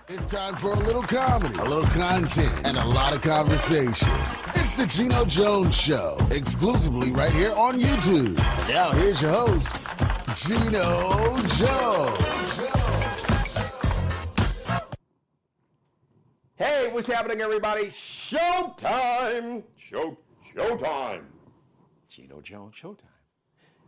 It's time for a little comedy, a little content, and a lot of conversation. It's the Geno Jones Show, exclusively right here on YouTube. Now here's your host, Geno Jones. Hey, what's happening, everybody? Showtime! Showtime! Geno Jones Showtime.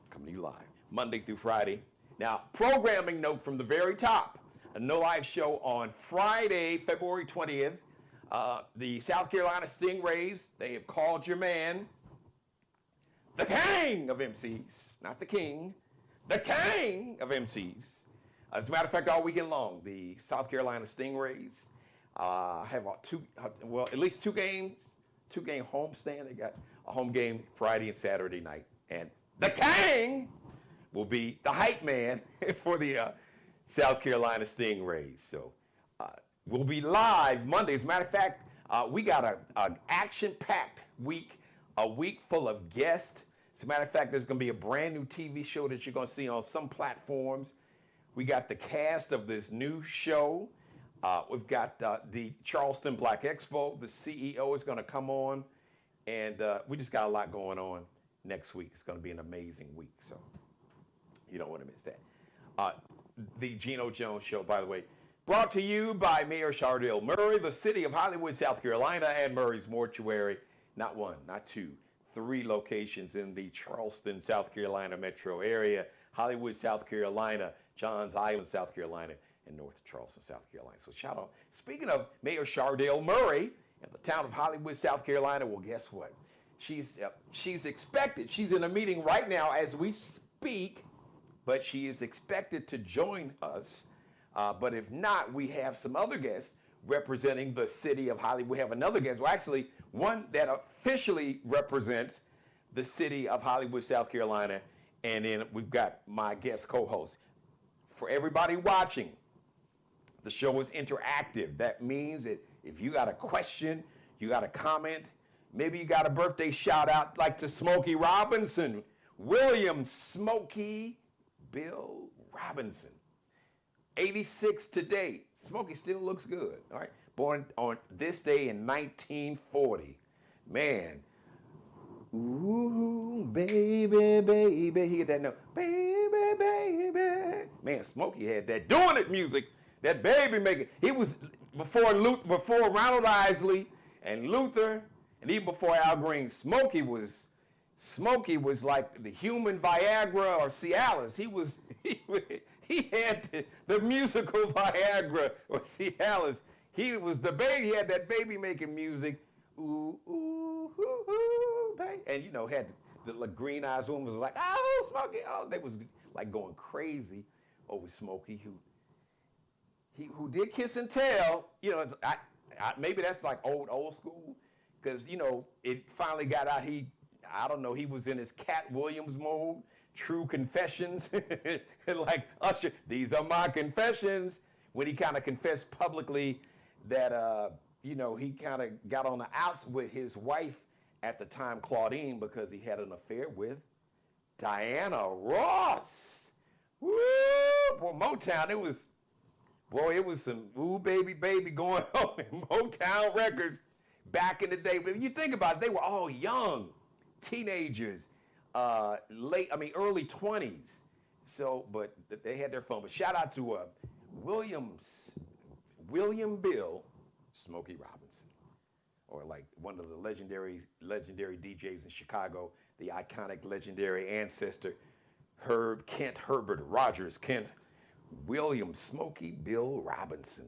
Coming to you live, Monday through Friday. Now, programming note from the very top. A no live show on Friday, February 20th. The South Carolina Stingrays, they have called your man, the king of MCs. Not the king, the king of MCs. As a matter of fact, all weekend long, the South Carolina Stingrays have at least two game homestand. They got a home game Friday and Saturday night. And the king will be the hype man for the South Carolina Stingrays. So we'll be live Monday. As a matter of fact, we got an action-packed week, a week full of guests. As a matter of fact, there's going to be a brand new TV show that you're going to see on some platforms. We got the cast of this new show. We've got the Charleston Black Expo. The CEO is going to come on. And we just got a lot going on next week. It's going to be an amazing week. So you don't want to miss that. The Geno Jones Show, by the way, brought to you by Mayor Chardale Murray, the city of Hollywood, South Carolina, and Murray's Mortuary. Not one, not two, 3 locations in the Charleston, South Carolina metro area, Hollywood, South Carolina, Johns Island, South Carolina, and North Charleston, South Carolina. So shout out. Speaking of Mayor Chardale Murray and the town of Hollywood, South Carolina, well, guess what? She's expected. She's in a meeting right now as we speak. But she is expected to join us. But if not, we have some other guests representing the city of Hollywood. We have another guest, well, actually, one that officially represents the city of Hollywood, South Carolina. And then we've got my guest co-host. For everybody watching, the show is interactive. That means that if you got a question, you got a comment, maybe you got a birthday shout out like to Smokey Robinson, William Smokey Bill Robinson, 86 to date. Smokey still looks good, all right? Born on this day in 1940. Man, ooh, baby, baby. He get that note, baby, baby. Man, Smokey had that doing it music, that baby making. He was before Ronald Isley and Luther, and even before Al Green. Smokey was like the human Viagra or Cialis. He had the musical Viagra or Cialis. He was the baby. He had that baby making music. Ooh, ooh, ooh, ooh, baby. And had the green eyes woman was like, oh, Smokey. Oh, they was like going crazy over Smokey, who did kiss and tell. Maybe that's like old school, because it finally got out. I don't know, he was in his Cat Williams mode, True Confessions, like Usher, these are my confessions, when he kind of confessed publicly that, he kind of got on the outs with his wife at the time, Claudine, because he had an affair with Diana Ross. Woo! Boy, Motown, it was some ooh, baby, baby going on in Motown Records back in the day. But if you think about it, they were all young. Teenagers, early 20s. So, but they had their fun. But shout out to William Bill Smokey Robinson, or like one of the legendary DJs in Chicago, the iconic legendary ancestor, Herbert Rogers Kent, William Smokey Bill Robinson.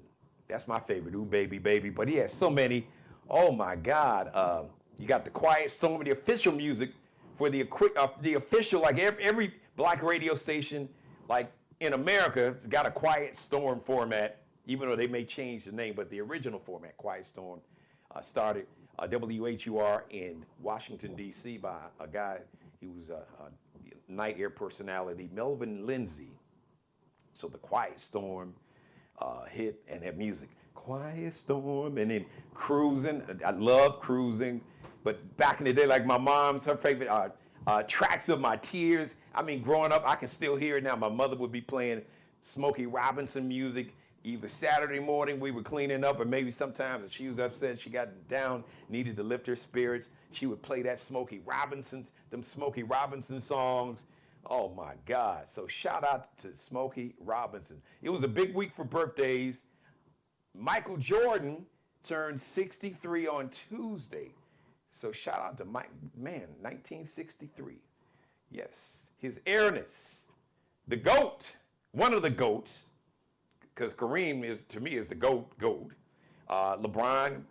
That's my favorite, ooh, baby, baby. But he has so many. Oh my God. You got the Quiet Storm, the official music for the official, like every black radio station, like in America, it's got a Quiet Storm format, even though they may change the name, but the original format, Quiet Storm, started WHUR in Washington, D.C. by a guy, he was a night air personality, Melvin Lindsay. So the Quiet Storm hit and had music. Quiet Storm, and then Cruising. I love Cruising. But back in the day, like my mom's, her favorite Tracks of My Tears. I mean, growing up, I can still hear it now. My mother would be playing Smokey Robinson music. either Saturday morning we were cleaning up, or maybe sometimes if she was upset, she got down, needed to lift her spirits, she would play them Smokey Robinson songs. Oh my God. So shout out to Smokey Robinson. It was a big week for birthdays. Michael Jordan turned 63 on Tuesday. So shout out to Mike, man, 1963. Yes, his airness, the GOAT, one of the GOATs, because Kareem is, to me, is the GOAT. LeBron,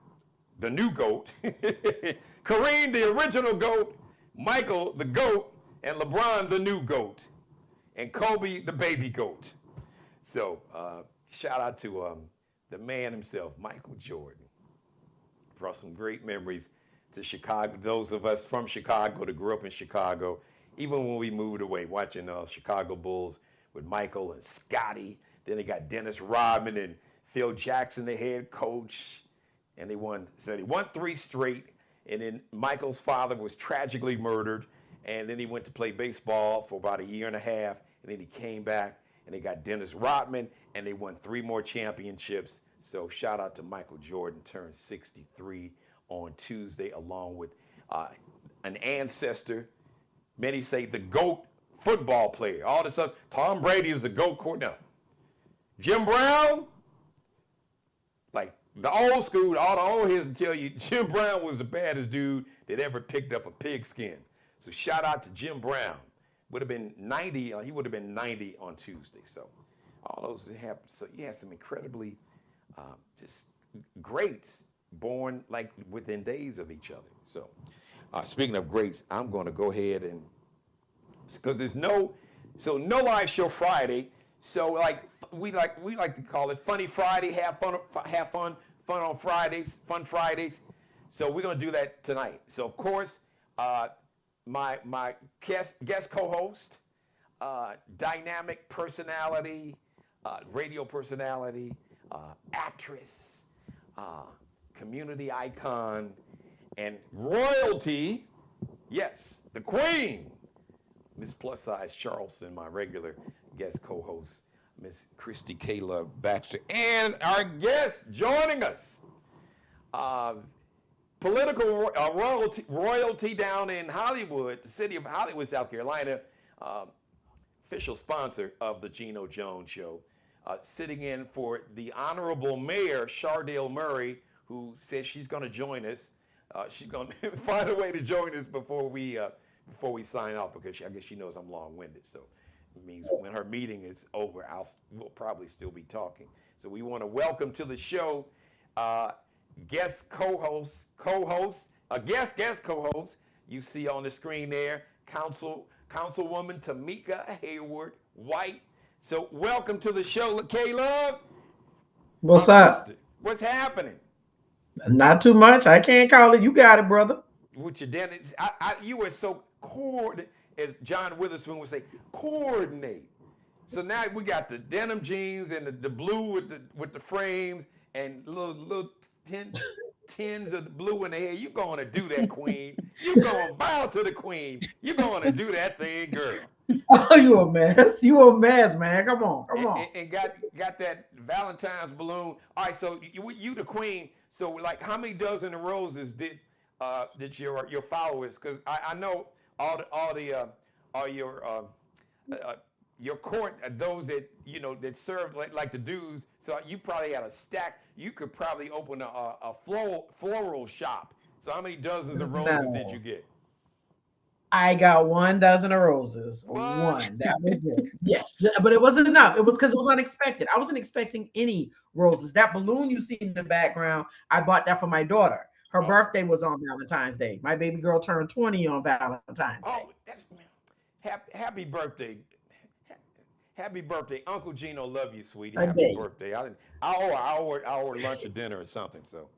the new GOAT. Kareem, the original GOAT. Michael, the GOAT. And LeBron, the new GOAT. And Kobe, the baby GOAT. So shout out to the man himself, Michael Jordan. Brought some great memories to Chicago. Those of us from Chicago that grew up in Chicago, even when we moved away, watching Chicago Bulls with Michael and Scotty. Then they got Dennis Rodman and Phil Jackson, the head coach. And they won 3 straight. And then Michael's father was tragically murdered. And then he went to play baseball for about a year and a half. And then he came back and they got Dennis Rodman and they won 3 more championships. So shout out to Michael Jordan, turned 63 on Tuesday, along with an ancestor. Many say the GOAT football player. All this stuff. Tom Brady is the GOAT coordinator. Jim Brown, like the old school, all the old heads will tell you, Jim Brown was the baddest dude that ever picked up a pigskin. So shout out to Jim Brown. Would have been 90. He would have been 90 on Tuesday. So all those happened. So you had some incredibly just greats born like within days of each other. So speaking of greats, I'm going to go ahead and, because there's no live show Friday. So like we like to call it Funny Friday, have fun on Fridays, fun Fridays. So we're gonna do that tonight. So of course, my guest co-host, dynamic personality, radio personality, actress, community icon, and royalty. Yes, the Queen, Miss Plus Size Charleston, my regular guest co-host, Miss Kristie K-Love Baxter, and our guest joining us, political royalty down in Hollywood, the city of Hollywood, South Carolina, official sponsor of the Geno Jones Show, sitting in for the Honorable Mayor, Chardale Murray, who says she's going to join us. She's going to find a way to join us before we sign off, because I guess she knows I'm long-winded. So it means when her meeting is over, we'll probably still be talking. So we want to welcome to the show guest co-host, guest co-host. You see on the screen there, Councilwoman Temeka Hayward White. So welcome to the show, K-Love. What's up? What's happening? Not too much. I can't call it. You got it, brother. With your dentist, you were so coordinated, as John Witherspoon would say, coordinate. So now we got the denim jeans and the blue with the frames and little tins of the blue in the hair. You going to do that, Queen? You going to bow to the Queen? You going to do that thing, girl? Oh, you a mess. You a mess, man. Come on. And got that Valentine's balloon. All right, so you the Queen. So like, how many dozen of roses did your followers? Because I know all your court, those that that serve like the dudes. So you probably had a stack. You could probably open a floral shop. So how many dozens of roses did you get? I got 1 dozen of roses. What? 1. That was it. Yes, but it wasn't enough. It was because it was unexpected. I wasn't expecting any roses. That balloon you see in the background, I bought that for my daughter. Her birthday was on Valentine's Day. My baby girl turned 20 on Valentine's Day. Oh, that's happy birthday. Happy birthday. Uncle Geno, love you, sweetie. Happy birthday. I ordered lunch or dinner or something. So,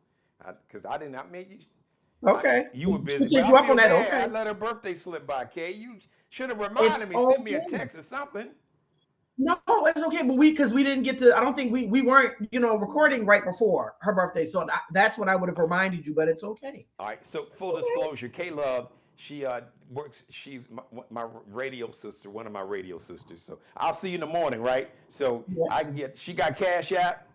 because I mean, okay. You were busy. Take you up on that. Okay. I let her birthday slip by, Kay. You should have reminded me. Send me a text or something. No, it's okay. But because we didn't get to, I don't think we weren't, recording right before her birthday. So that's what I would have reminded you, but it's okay. All right. So full disclosure, K-Love, she works. She's my radio sister, one of my radio sisters. So I'll see you in the morning, right? So Yes. I can get. She got Cash App.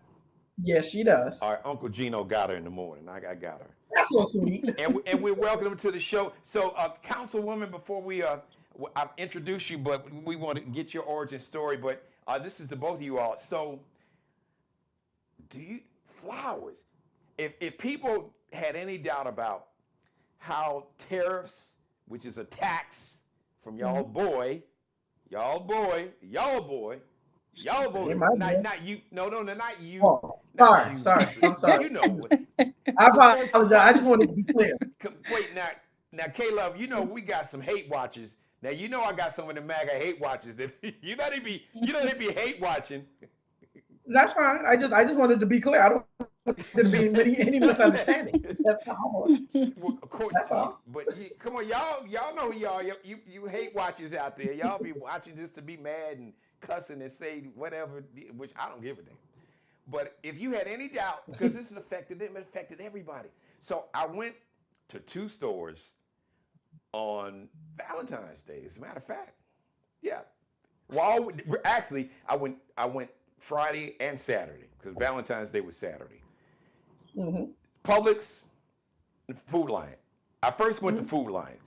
Yes, she does. All right, Uncle Geno got her in the morning. I got her. That's so sweet. And we welcome them to the show. So, Councilwoman, before we I've introduced you, but we want to get your origin story. But this is to both of you all. So, flowers? If people had any doubt about how tariffs, which is a tax from y'all boy, not you. No, not you. Oh, not sorry. You. I'm sorry. You know. I apologize. I just wanted to be clear. Wait, now, Caleb, you know we got some hate watchers. Now you know I got some of the MAGA hate watchers. That you know they be hate watching. That's fine. I just wanted to be clear. I don't want there to be any misunderstandings. That's all. Well, of course. That's all. But come on, y'all know who y'all. You hate watchers out there. Y'all be watching just to be mad and cussing and say whatever, which I don't give a damn. But if you had any doubt, because this has affected them, it affected everybody. So I went to 2 stores on Valentine's Day. As a matter of fact, yeah. Well, actually, I went Friday and Saturday because Valentine's Day was Saturday. Publix, Food Lion. I first went to Food Lion.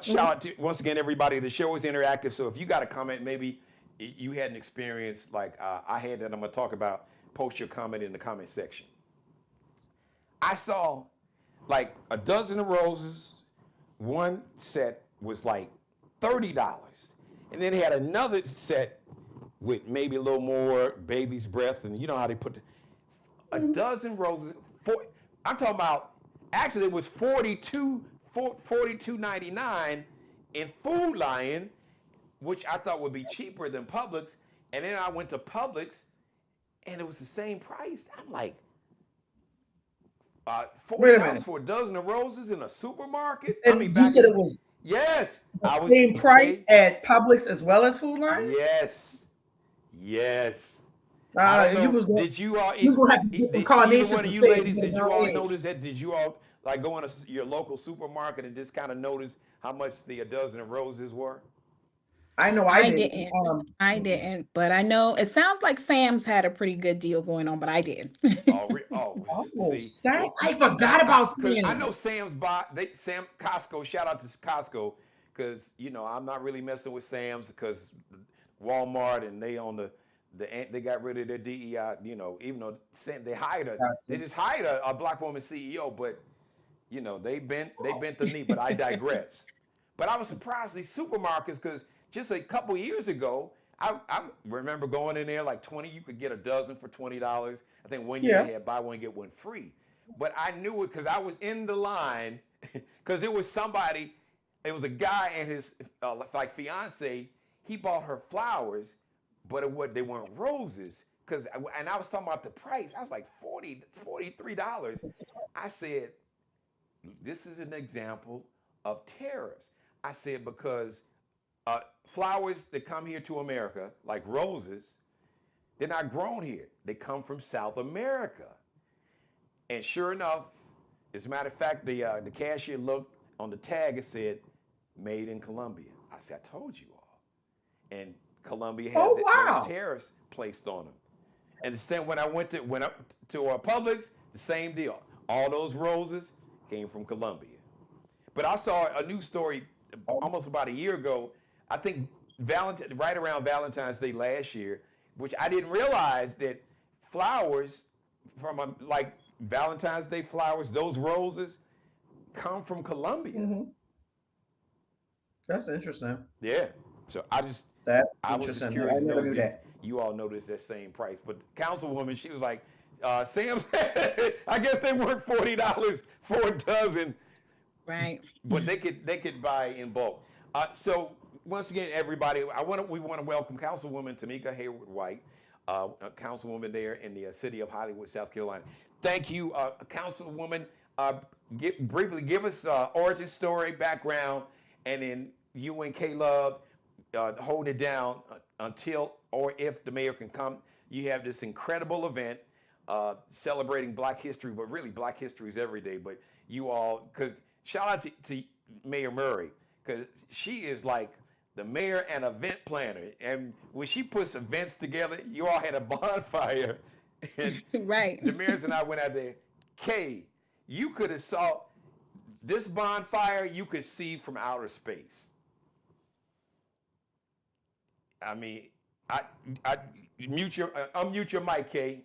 Shout out to once again everybody. The show is interactive, so if you got a comment, maybe you had an experience like I had that I'm gonna talk about. Post your comment in the comment section. I saw like a dozen of roses. One set was like $30, and then they had another set with maybe a little more baby's breath, and you know how they put a dozen roses. I'm talking about. Actually, it was $42.99 in Food Lion, which I thought would be cheaper than Publix. And then I went to Publix, and it was the same price. I'm like, $40 for a dozen of roses in a supermarket? And you said it was yes, the same price at Publix as well as Food Lion? Yes. You was going to have to get some carnations. One of you ladies, did you all notice that? Did you all like go into your local supermarket and just kind of notice how much the dozen of roses were? I know I didn't. I didn't, but I know it sounds like Sam's had a pretty good deal going on, but I didn't. Sam! I forgot about Sam. I know Sam's Costco. Shout out to Costco because you know I'm not really messing with Sam's because Walmart and they on they got rid of their DEI. You know, even though they just hired a black woman CEO, but you know they bent the knee. But I digress. But I was surprised these supermarkets because just a couple years ago, I remember going in there like 20. You could get a dozen for $20. I think one year they had buy one get one free. But I knew it because I was in the line because it was somebody. It was a guy and his like fiance. He bought her flowers, but they weren't roses. And I was talking about the price. I was like $43. I said, this is an example of tariffs. I said because flowers that come here to America, like roses, they're not grown here. They come from South America. And sure enough, as a matter of fact, the cashier looked on the tag and said, made in Colombia. I said, I told you all. And Colombia had those tariffs placed on them. And the same when I went up to Publix, the same deal. All those roses came from Colombia. But I saw a news story almost about a year ago. I think right around Valentine's Day last year, which I didn't realize that flowers from like Valentine's Day flowers, those roses come from Colombia. That's interesting. Yeah. So I was just curious to know if you all noticed that same price. But the Councilwoman, she was like, Sam's, I guess they weren't $40 for a dozen. Right. But they could buy in bulk. So once again, everybody, we want to welcome Councilwoman Temeka Hayward-White, Councilwoman there in the city of Hollywood, South Carolina. Thank you, Councilwoman. Briefly give us origin story, background, and then you and K-Love hold it down until or if the mayor can come. You have this incredible event celebrating Black history, but really Black history is every day. But you all, because shout out to Mayor Murray, because she is like the mayor and event planner. And when she puts events together, you all had a bonfire, and Right. Damaris and I went out there. Kay, you could have saw this bonfire. You could see from outer space. I mean, I, I unmute your mic, Kay.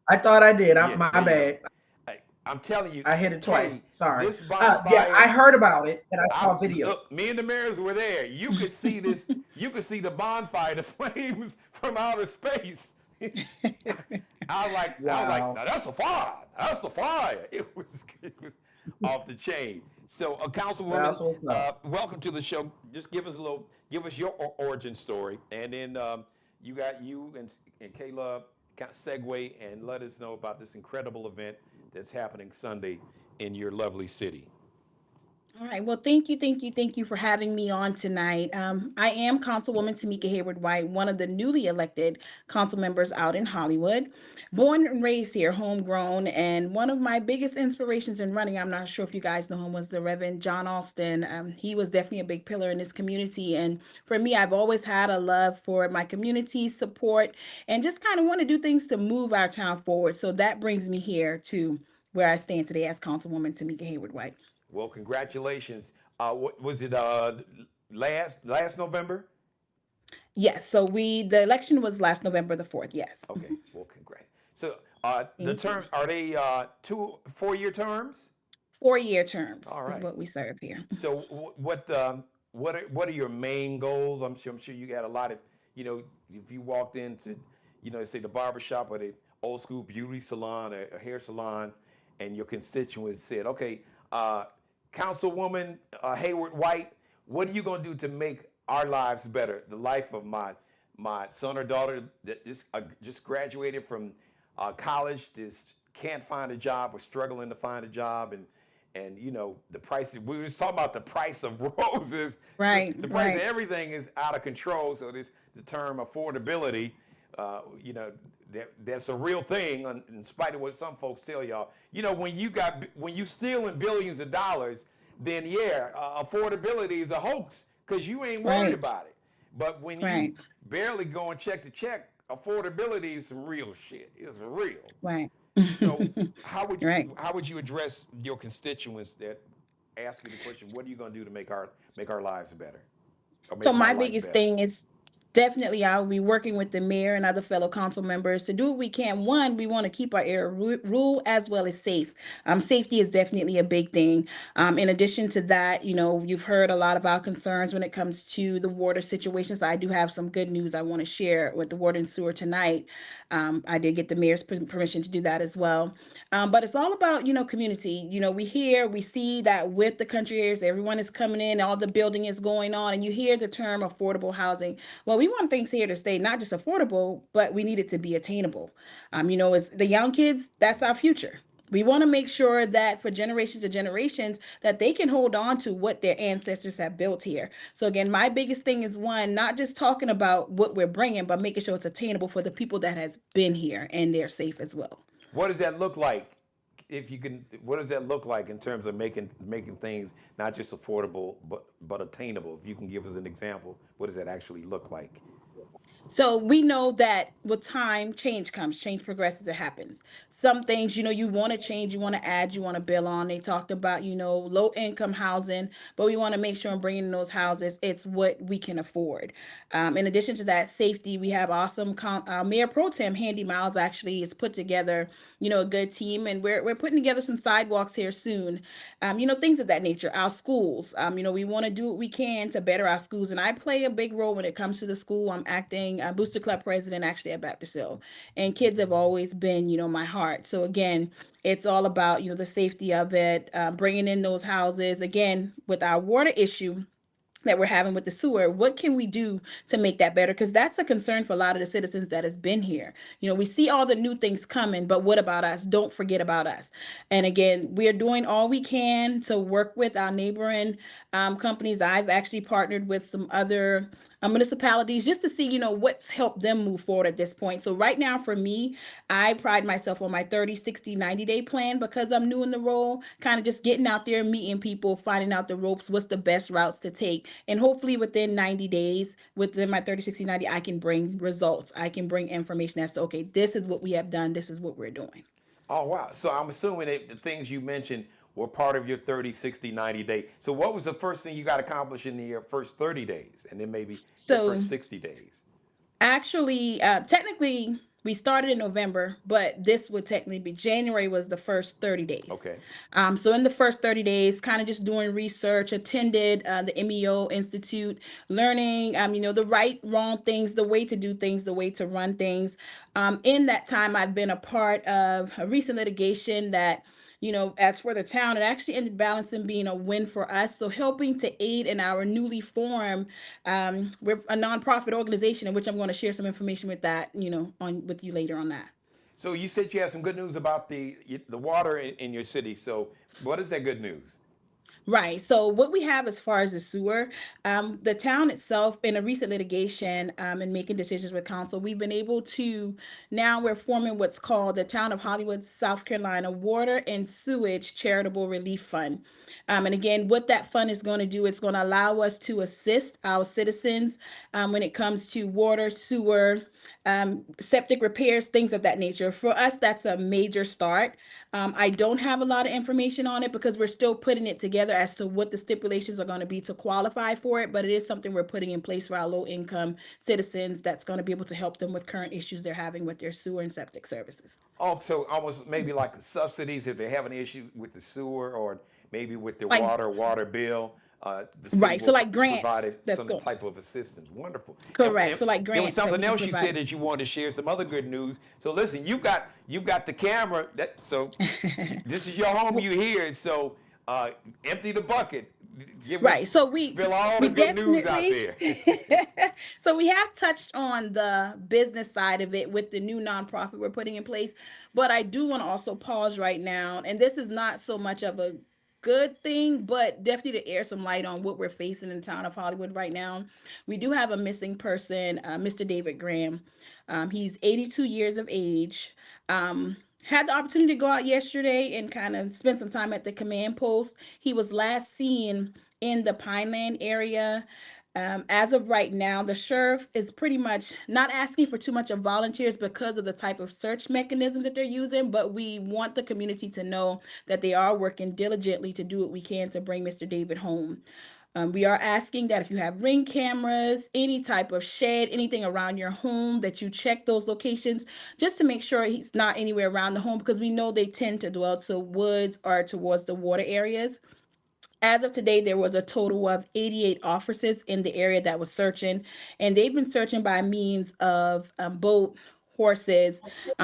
I thought I did. Yeah, My there you bad. go. I'm telling you, I hit it twice. Kay, Sorry. this bonfire. Yeah, I heard about it and I saw videos. Look, me and the mayors were there. You could see this. You could see the bonfire, the flames from outer space. I was like, now that's the fire. That's the fire. It was off the chain. So, Councilwoman, welcome to the show. Just give us your origin story, and then you and Caleb kind of segue and let us know about this incredible event that's happening Sunday in your lovely city. All right. Well, thank you for having me on tonight. I am Councilwoman Temeka Hayward-White, one of the newly elected council members out in Hollywood. Born and raised here, homegrown, and one of my biggest inspirations in running, I'm not sure if you guys know him, was the Reverend John Alston. He was definitely a big pillar in this community. And for me, I've always had a love for my community support and just kind of want to do things to move our town forward. So that brings me here to where I stand today as Councilwoman Temeka Hayward-White. Well, congratulations. What was it last November? Yes. So the election was last November the 4th. Yes. Okay. Well, congrats. So the terms, are they 4-year terms? 4-year terms. All right. Is what we serve here. So what are your main goals? I'm sure you got a lot of, if you walked into, say the barbershop or the old school beauty salon or hair salon, and your constituents said, okay, Councilwoman Hayward-White, what are you going to do to make our lives better? The life of my son or daughter that just graduated from college, just can't find a job, or struggling to find a job, and the price. We were just talking about the price of roses. Right. So the price of everything is out of control. So the term affordability, that's a real thing, in spite of what some folks tell y'all. When you stealing billions of dollars, then affordability is a hoax, because you ain't worried about it. But when you barely going check to check, affordability is some real shit. It's real. Right. So how would you address your constituents that ask you the question, what are you going to do to make our lives better? So my biggest thing is, definitely, I'll be working with the mayor and other fellow council members to do what we can. One, we want to keep our area rural as well as safe. Safety is definitely a big thing. In addition to that, you've heard a lot of our concerns when it comes to the water situations. I do have some good news I want to share with the water and sewer tonight. I did get the mayor's permission to do that as well. But it's all about, community. We see that with the country areas, everyone is coming in, all the building is going on, and you hear the term affordable housing. Well, we want things here to stay not just affordable, but we need it to be attainable. As the young kids, that's our future. We want to make sure that for generations and generations that they can hold on to what their ancestors have built here. So again, my biggest thing is, one, not just talking about what we're bringing, but making sure it's attainable for the people that has been here and they're safe as well. What does that look like? What does that look like in terms of making things not just affordable, but attainable? If you can give us an example, what does that actually look like? So we know that with time, change comes, change progresses, it happens. Some things, you want to change, you want to add, you want to build on. They talked about, low income housing, but we want to make sure in bringing in those houses, it's what we can afford. In addition to that, safety, we have awesome Mayor Pro Tem Handy Miles actually has put together, a good team, and we're putting together some sidewalks here soon. Things of that nature. Our schools, we want to do what we can to better our schools, and I play a big role when it comes to the school. I'm acting Booster Club president actually at Baxter, and kids have always been, my heart. So again, it's all about, the safety of it, bringing in those houses. Again, with our water issue that we're having with the sewer, what can we do to make that better? Because that's a concern for a lot of the citizens that has been here. We see all the new things coming, but what about us? Don't forget about us. And again, we are doing all we can to work with our neighboring companies. I've actually partnered with some other municipalities, just to see, what's helped them move forward at this point. So right now for me, I pride myself on my 30, 60, 90-day plan because I'm new in the role, kind of just getting out there, meeting people, finding out the ropes, what's the best routes to take. And hopefully within 90 days, within my 30, 60, 90, I can bring results. I can bring information as to, okay, this is what we have done. This is what we're doing. Oh, wow. So I'm assuming that the things you mentioned were part of your 30, 60, 90 day. So what was the first thing you got accomplished in the first 30 days and then maybe the So first 60 days? actually, technically, we started in November, but this would technically be January was the first 30 days. Okay. So in the first 30 days, kind of just doing research, attended the MEO Institute, learning, the right, wrong things, the way to do things, the way to run things. In that time, I've been a part of a recent litigation that as for the town, it actually ended balancing being a win for us. So helping to aid in our newly formed, we're a nonprofit organization in which I'm going to share some information with that, on with you later on that. So you said you have some good news about the water in your city. So what is that good news? Right. So what we have as far as the sewer, the town itself in a recent litigation and making decisions with council, we've been able to, now we're forming what's called the Town of Hollywood, South Carolina Water and Sewage Charitable Relief Fund. And again, what that fund is going to do, it's going to allow us to assist our citizens when it comes to water, sewer, septic repairs, things of that nature. For us, that's a major start. I don't have a lot of information on it because we're still putting it together as to what the stipulations are going to be to qualify for it, but it is something we're putting in place for our low income citizens that's going to be able to help them with current issues they're having with their sewer and septic services. Also, almost maybe like subsidies if they have an issue with the sewer or maybe with their Like, water bill. The city right. So will like grants, provide that's some going. type of assistance. Wonderful. Correct. So like there was grants that we something can else you provide said that you wanted to share, some other good news. So listen, you got the camera. So this is your home. You here. So empty the bucket. Right. So Spill all we the good news out definitely there. so we have touched on the business side of it with the new nonprofit we're putting in place, but I do want to also pause right now, and this is not so much of a good thing, but definitely to air some light on what we're facing in the town of Hollywood right now. We do have a missing person, Mr. David Graham. He's 82 years of age. Had the opportunity to go out yesterday and kind of spend some time at the command post. He was last seen in the Pineland area. As of right now, the sheriff is pretty much not asking for too much of volunteers because of the type of search mechanism that they're using, but we want the community to know that they are working diligently to do what we can to bring Mr. David home. We are asking that if you have Ring cameras, any type of shed, anything around your home, that you check those locations just to make sure he's not anywhere around the home, because we know they tend to dwell to woods or towards the water areas. As of today, there was a total of 88 officers in the area that was searching, and they've been searching by means of boat, horses.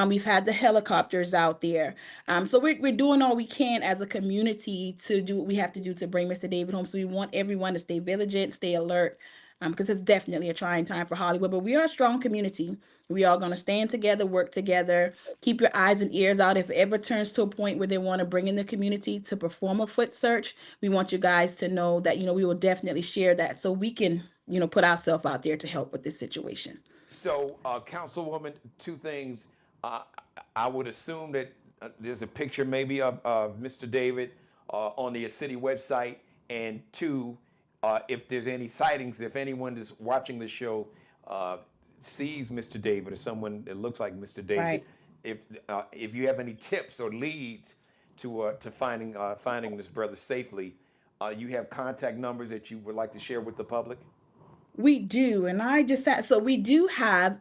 We've had the helicopters out there. So we're doing all we can as a community to do what we have to do to bring Mr. David home. So we want everyone to stay vigilant, stay alert, because it's definitely a trying time for Hollywood. But we are a strong community. We are going to stand together, work together, keep your eyes and ears out. If it ever turns to a point where they want to bring in the community to perform a foot search, we want you guys to know that, we will definitely share that so we can, put ourselves out there to help with this situation. So, Councilwoman, two things. Uh, I would assume that there's a picture maybe of Mr. David on the city website, and two, if there's any sightings, if anyone is watching the show sees Mr. David or someone that looks like Mr. David, Right. If you have any tips or leads to finding this brother safely, you have contact numbers that you would like to share with the public. We do, and I just said so. We do have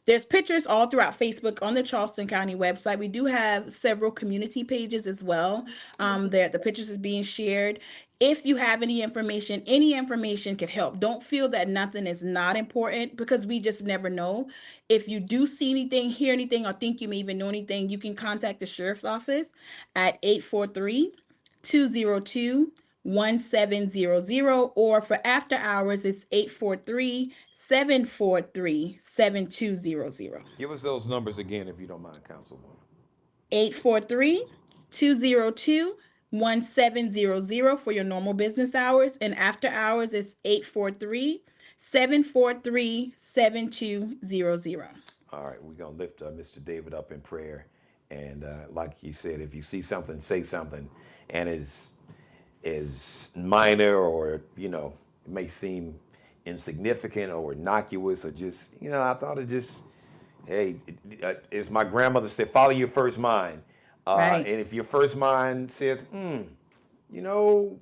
there's pictures all throughout Facebook on the Charleston County website. We do have several community pages as well. There the pictures is being shared. If you have any information could help. Don't feel that nothing is not important, because we just never know. If you do see anything, hear anything, or think you may even know anything, you can contact the sheriff's office at 843-202-1700, or for after hours, it's 843-743-7200. Give us those numbers again, if you don't mind, Councilwoman. 843-202-1700 for your normal business hours, and after hours it's 843 743-7200. All right, we're gonna lift Mr. David up in prayer, and like he said, if you see something, say something, and is minor, or it may seem insignificant or innocuous, or just I thought it just, hey, as my grandmother said, follow your first mind, Right. and if your first mind says, you know,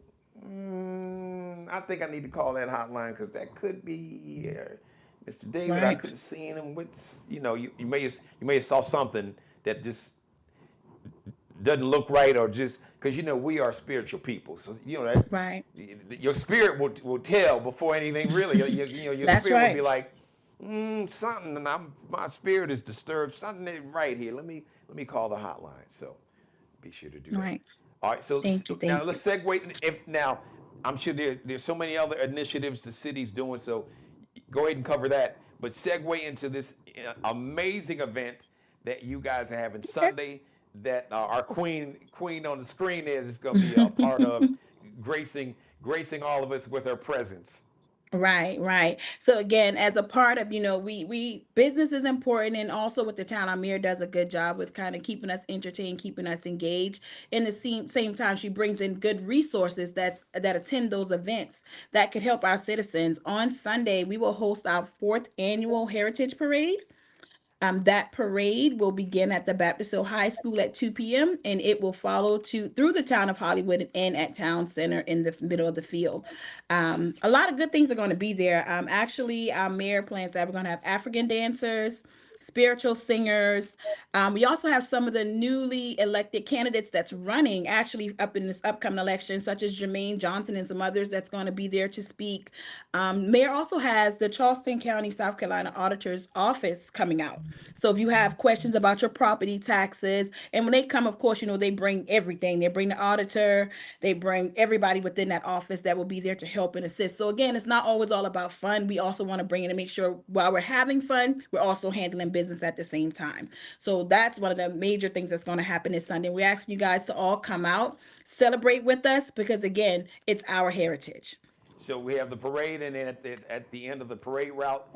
I think I need to call that hotline because that could be Mr. David. I Right. could have seen him with, you may have saw something that just doesn't look right, or just because we are spiritual people, so that Right. your spirit will tell before anything really. Your That's spirit will be right. like, something, and my spirit is disturbed. Something ain't right here. Let me call the hotline. So be sure to do that. Right. All right. So Thank you. now Thank you. let's segue. If now, I'm sure there's so many other initiatives the city's doing. So go ahead and cover that. But segue into this amazing event that you guys are having Okay. Sunday. That our queen on the screen is going to be a part of, gracing all of us with her presence. Right, right. So again, as a part of, we business is important, and also with the town, our mayor does a good job with kind of keeping us entertained, keeping us engaged. In the same time, she brings in good resources that attend those events that could help our citizens. On Sunday, we will host our fourth annual Heritage Parade. That parade will begin at the Baptist Hill High School at 2 p.m. and it will follow through the town of Hollywood and end at Town Center in the middle of the field. A lot of good things are going to be there. Actually, our mayor plans that we're going to have African dancers, spiritual singers. We also have some of the newly elected candidates that's running actually up in this upcoming election, such as Jermaine Johnson and some others that's going to be there to speak. Mayor also has the Charleston County, South Carolina Auditor's Office coming out. So if you have questions about your property taxes, and when they come, of course, they bring everything. They bring the auditor, they bring everybody within that office that will be there to help and assist. So again, it's not always all about fun. We also want to bring in and make sure while we're having fun, we're also handling business at the same time. So that's one of the major things that's going to happen this Sunday. We're asking you guys to all come out, celebrate with us, because again, it's our heritage. So we have the parade, and then at the end of the parade route,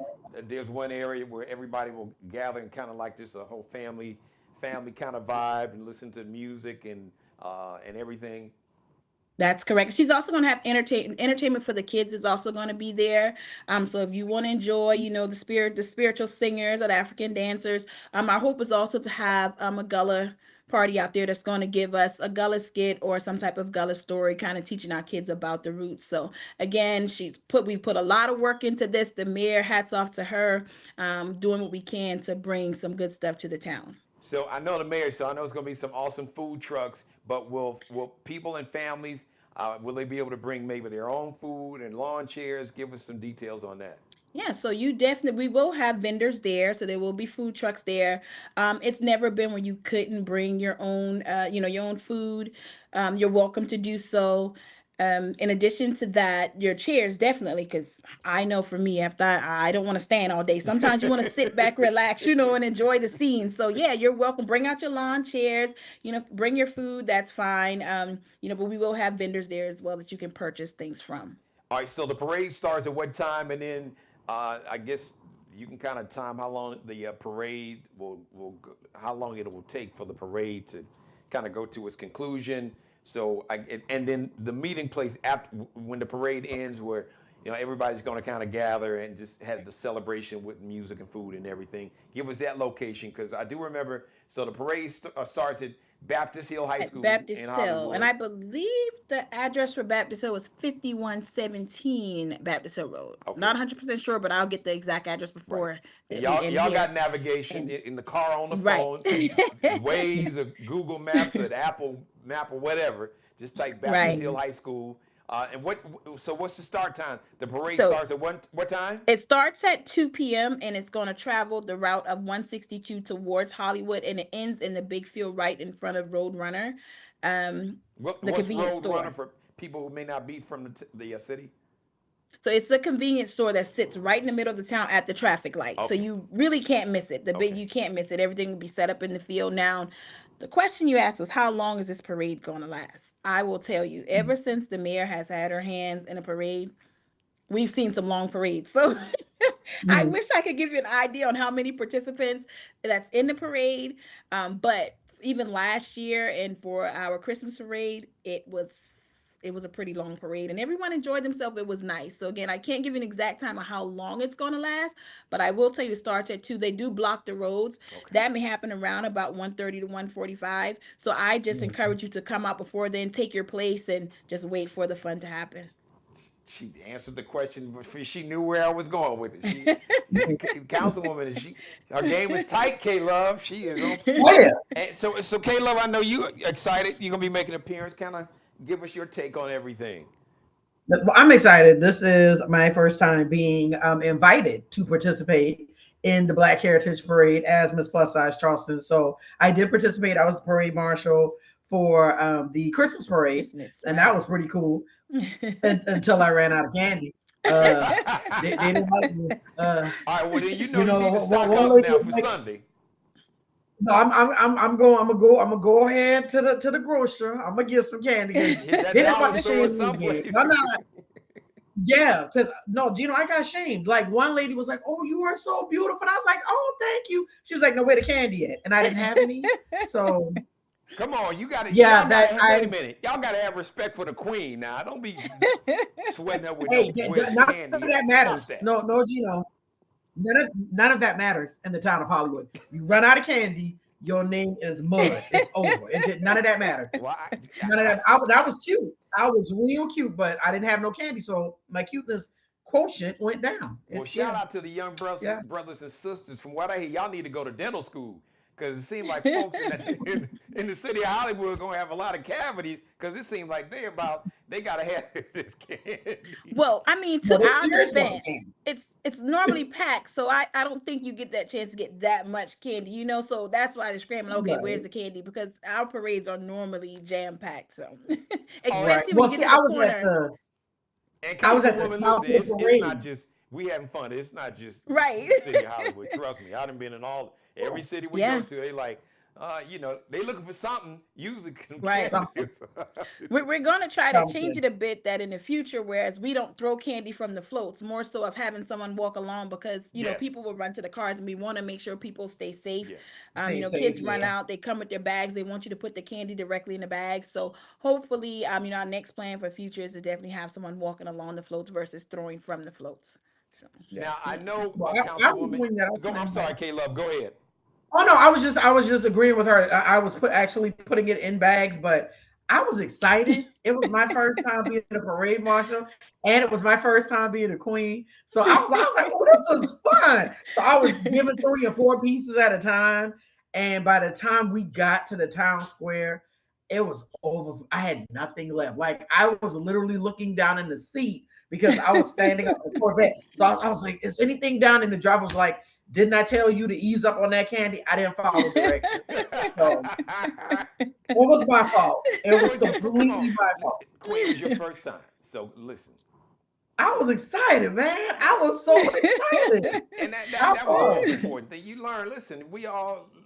there's one area where everybody will gather and kind of like this a whole family kind of vibe, and listen to music and everything. That's correct. She's also going to have entertainment for the kids is also going to be there. So if you want to enjoy, the spiritual singers or the African dancers, our hope is also to have a gullah party out there that's going to give us a gullah skit or some type of gullah story, kind of teaching our kids about the roots. So again, we put a lot of work into this. The mayor, hats off to her, doing what we can to bring some good stuff to the town. So I know the mayor, so I know it's going to be some awesome food trucks. But will people and families, will they be able to bring maybe their own food and lawn chairs? Give us some details on that. Yeah, so we will have vendors there, so there will be food trucks there. It's never been where you couldn't bring your own food. You're welcome to do so. In addition to that, your chairs definitely, because I know for me, after I don't want to stand all day. Sometimes you want to sit back, relax, and enjoy the scene. So yeah, you're welcome. Bring out your lawn chairs. Bring your food. That's fine. But we will have vendors there as well that you can purchase things from. All right, so the parade starts at what time, and then I guess you can kind of time how long the parade will go, how long it will take for the parade to kind of go to its conclusion. So and then the meeting place after when the parade ends, where everybody's going to kind of gather and just have the celebration with music and food and everything. Give us that location, because I do remember. So the parade starts at Baptist Hill High At School Baptist in Hill, and Hollywood. I believe the address for Baptist Hill was 5117 Baptist Hill Road. Okay. Not 100% sure, but I'll get the exact address Right. before And we y'all end y'all here. got navigation And in the car, on the right. phone, Waze or Google Maps or the Apple Map or whatever. Just type Baptist Right. Hill High School. And what's the start time? The parade So starts at what time? it starts at 2 p.m. and it's going to travel the route of 162 towards Hollywood, and it ends in the big field right in front of Roadrunner, the What's convenience Road Runner store. for people who may not be from the city? So it's a convenience store that sits right in the middle of the town at the traffic light. So Okay. you really can't miss it. Okay. You can't miss it. Everything will be set up in the field. Now, the question you asked was how long is this parade going to last? I will tell you, ever since the mayor has had her hands in a parade, we've seen some long parades. So I Mhm. wish I could give you an idea on how many participants that's in the parade. But even last year and for our Christmas parade, it was a pretty long parade and everyone enjoyed themselves. It was nice. So again, I can't give you an exact time of how long it's going to last, but I will tell you it starts at 2. They do block the roads. Okay. That may happen around about 1:30 to 1:45. So I just Mhm. encourage you to come out before then, take your place and just wait for the fun to happen. She answered the question before she knew where I was going with it. Councilwoman, her game is tight. K Love, she is on. Oh yeah. And so K Love, I know you excited. You're gonna be making an appearance. Kind of give us your take on everything. I'm excited. This is my first time being invited to participate in the Black Heritage Parade as Miss Plus Size Charleston. So I did participate. I was the parade marshal for the Christmas parade, Christmas, and that right? was pretty cool until I ran out of candy. They didn't like me. All right, well then You you know, need to stock one up lady now was for like, Sunday. "No, I'm gonna go ahead to the grocer. I'm gonna get some candy because Hit that they're not dollar about to store shame me again. someplace. No, no, yeah, because no, Gino, I got shamed. Like one lady was like, "Oh, you are so beautiful." And I was like, "Oh, thank you." She's like, "No, where the candy at?" And I didn't have any. So Come on, you got to yeah, y'all got that to wait a I minute. Y'all got to have respect for the queen now. Don't be sweating up with hey, no where's the none of candy that at. Stop matters. that. No, no, Gino, none of that matters in the town of Hollywood. You run out of candy, your name is mud. It's over. None of that mattered. Why? None of that. That was cute. I was real cute, but I didn't have no candy, so my cuteness quotient went down. Well, shout Yeah, out to the young yeah. brothers and sisters. From what I hear, y'all need to go to dental school because it seems like folks in the city of Hollywood are gonna have a lot of cavities because it seems like they gotta have this candy. Well, I mean, No, to they our serious about the defense, candy. it's normally packed, so I don't think you get that chance to get that much candy, So that's why they're scrambling. Okay, where's Right, the candy? Because our parades are normally jam packed, so Oh, right. especially when Well, you get see, to the corner, and I was at the Councilwoman, top listen, of the it's not parade. just we having fun. It's not just right? the city of Hollywood. Trust me, I done been in every city we go Yeah, to. They like, they looking for something. Usually some right. candy. Something, We're going to try to change something. it a bit that in the future, whereas we don't throw candy from the floats, more so of having someone walk along because, Yes. people will run to the cars and we want to make sure people stay safe. Yeah. Stay safe. Kids run Yeah. out, they come with their bags, they want you to put the candy directly in the bag. So hopefully, our next plan for future is to definitely have someone walking along the floats versus throwing from the floats. So, Now Yes. I know, Well, I was Councilwoman. doing that. I was Go. putting I'm in sorry, bags. K Love. Go ahead. Oh no, I was just agreeing with her. I was actually putting it in bags, but I was excited. It was my first time being a parade marshal, and it was my first time being a queen. So I was like, oh, this is fun. So I was giving 3 or 4 pieces at a time, and by the time we got to the town square, it was over. I had nothing left. Like I was literally looking down in the seat because I was standing up in the Corvette. So I was like, is anything down? And the driver was like, didn't I tell you to ease up on that candy? I didn't follow directions. So it was my fault. It It was was your come on, completely my fault. Queen. It was your first time. So listen. I was excited, man. I was so excited. And I that was the most was. important thing. You learn. Listen,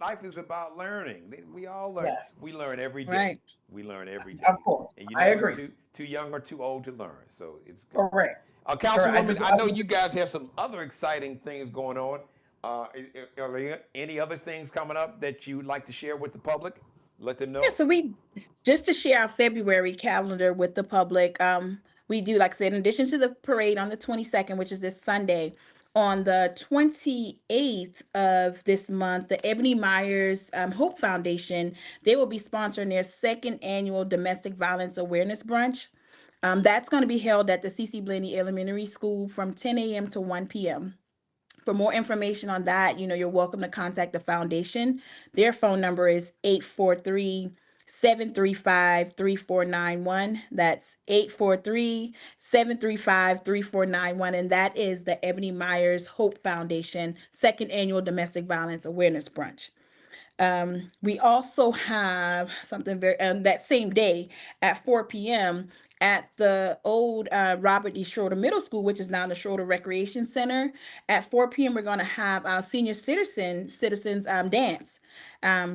life is about learning. We all learn. Yes, We learn every day. right. We learn every of day, course. and you're I never agree. too young or too old to learn. So it's good. Correct. Correct. Councilwoman, I know you guys have some other exciting things going on. Are there any other things coming up that you'd like to share with the public? Let them Yeah, know. so we just to share our February calendar with the public. We do, like I said, in addition to the parade on the 22nd, which is this Sunday, on the 28th of this month, the Ebony Myers Hope Foundation, they will be sponsoring their second annual domestic violence awareness brunch. That's going to be held at the CC Blaney Elementary School from 10 a.m. to 1 p.m. For more information on that, you're welcome to contact the foundation. Their phone number is 843-735-3491. That's 843-735-3491. And that is the Ebony Myers Hope Foundation second annual domestic violence awareness brunch. We also have something very that same day at 4 p.m. at the old Robert E. Schroeder Middle School, which is now the Schroeder Recreation Center. At 4 p.m., we're going to have our senior citizens dance,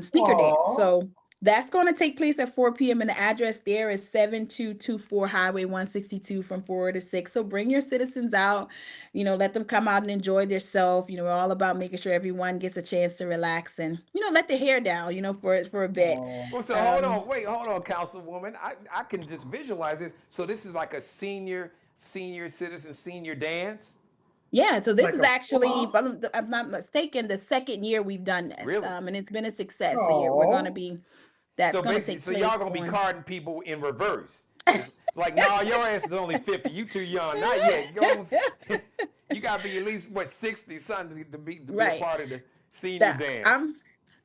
sneaker dance. Oh, So That's going to take place at 4 p.m. and the address there is 7224 Highway 162 from 4 to 6. So bring your citizens out, let them come out and enjoy themselves. We're all about making sure everyone gets a chance to relax and, let their hair down, for a bit. Well, so hold on, Councilwoman. I can just visualize this. So this is like a senior citizen, senior dance? Yeah, so this Like is a actually, prom? if I'm not mistaken, the second year we've done this. Really? And it's been a success. So we're going to be, that's So going to basically, take so place y'all gonna be carding people in reverse. It's like, no, your ass is only 50. You too young. Not yet. You gotta be at least 60 something to be a part of the senior dance.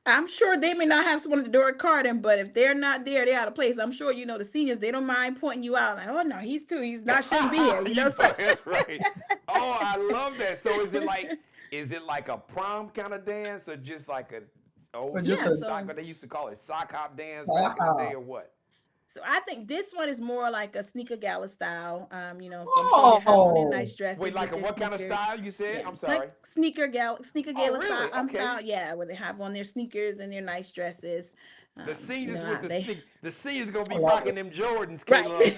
I'm sure they may not have someone at the door carding, but if they're not there, they're out of place. I'm sure the seniors, they don't mind pointing you out like, oh no, he's not shouldn't be here. That's right. Oh, I love that. So is it like a prom kind of dance, or just like soccer? They used to call it sock hop dance back in the day, or what? So I think this one is more like a sneaker gala style. So I'm sure they have on their nice dresses. Wait, like a what kind of style you said? Yeah. I'm sorry. Like sneaker gala really? style. Okay. Style. Yeah, where they have on their sneakers and their nice dresses. The seniors with the sneakers. The seniors gonna be rocking them Jordans, Caleb.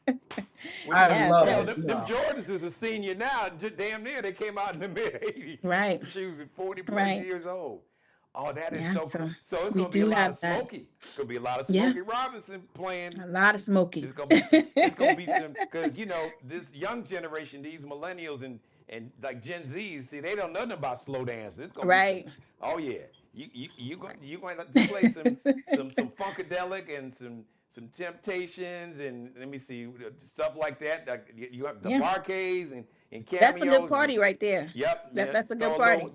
I Yeah, love Hell, it. them Jordans is a senior now. Just damn near they came out in the mid '80s. Right. She was 40 plus Right. years old. Oh, that is Yeah, so so cool. So it's we gonna be a do lot have of that. Smokey. It's gonna be a lot of Yeah. Smokey Robinson playing. A lot of Smokey. It's gonna be some because this young generation, these millennials and like Gen Zs, see they don't know nothing about slow dance. It's gonna Right. be oh yeah. You going to play some funkadelic and some Temptations and let me see stuff like that. Like you have the Barcades and cameos. That's a good party right there. Yep. That's a good party.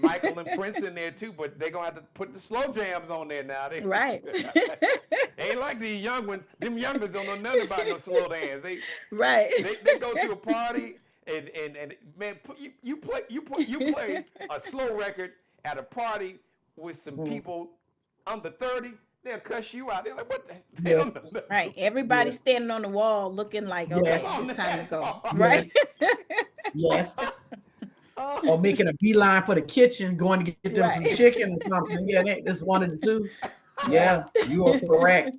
Michael and Prince in there too, but they're gonna have to put the slow jams on there now. Right. Ain't like these young ones. Them young ones don't know nothing about no slow dance. Right. They go to a party and man, you play a slow record at a party with some people under 30. They'll cuss you out. They're like, what the? They don't know. Right. Everybody's standing on the wall looking like, okay, Yes. it's time to go. Yes. Right. Yes. Or making a beeline for the kitchen, going to get them some chicken or something. Yeah, that's one of the two. Yeah, you are correct.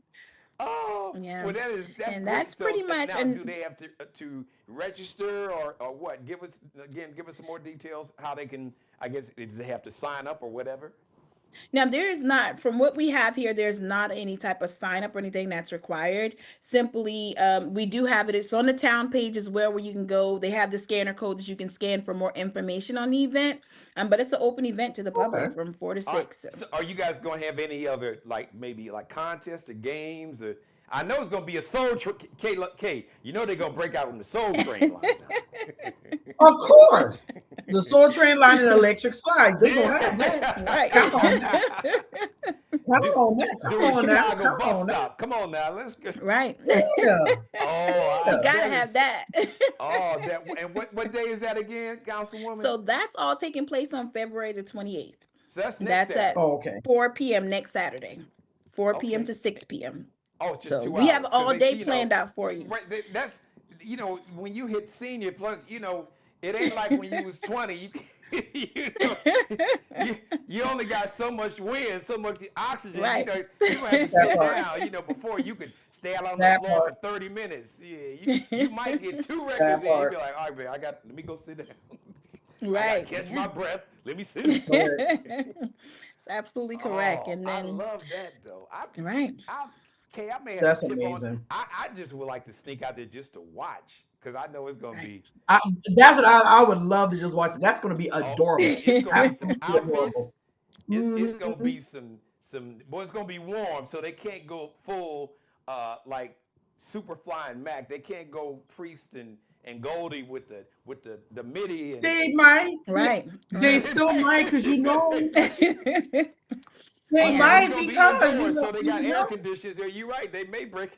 Oh, Yeah. well, that's And great. that's pretty much- Now, and- do they have to register or what? Give us some more details. How they can? I guess they have to sign up or whatever. Now, there is not, from what we have here, there's not any type of sign up or anything that's required. Simply, we do have it. It's on the town page as well where you can go. They have the scanner code that you can scan for more information on the event. But it's an open event to the public from 4 to 6. So are you guys going to have any other maybe contests or games or? I know it's going to be a soul train. K, you know they're going to break out on the soul train line now. Of course. The Soul Train line and electric slide. They're going to have that. Right. Come on now. Come on now. Come on now. Chicago Come bus on now. stop. Come on now. Let's go. Right. Yeah. Oh, You gotta have that. Oh, and what day is that again, Councilwoman? So that's all taking place on February the 28th. So that's next That's Saturday. at Oh, okay. 4 p.m. next Saturday. 4 p.m. Okay. to 6 p.m. Oh, it's just So 2 we hours. have 'Cause all they day see, planned out for you. Right, that's when you hit senior plus, it ain't like when you was 20. You only got so much wind, so much oxygen. Right. You have to sit down. Before you could stay out on the floor for 30 minutes. Yeah, you might get 2 records in. You be like, all right, man, let me go sit down. Right. I gotta catch my breath. Let me sit. It's absolutely correct. And then I love that though. right. I may have That's to tip amazing. I just would like to sneak out there just to watch because I know it's gonna be. That's what I would love to just watch. That's going to be adorable. It's gonna be some outfits. Adorable. It's gonna be some. Well, it's gonna be warm, so they can't go full like super flying Mac. They can't go Priest and Goldie with the MIDI. And, They might. Right. They still might because they it's might gonna be because indoors, so they got air conditioners. Are you right? They may break.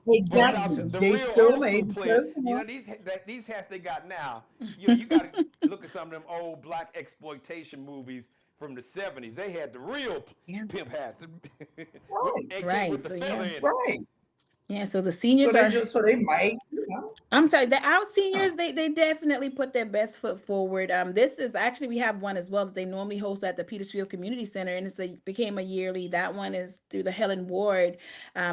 Exactly. The They real still old may school players, because these hats they got now. You got to look at some of them old black exploitation movies from the 70s. They had the real pimp hats. Right. AK Right, with the so feather yeah. in it. right. Yeah, so the seniors so they might, you know. I'm telling you, our seniors, they definitely put their best foot forward. This is actually, we have one as well that they normally host at the Petersfield Community Center, and became a yearly. That one is through the Helen Ward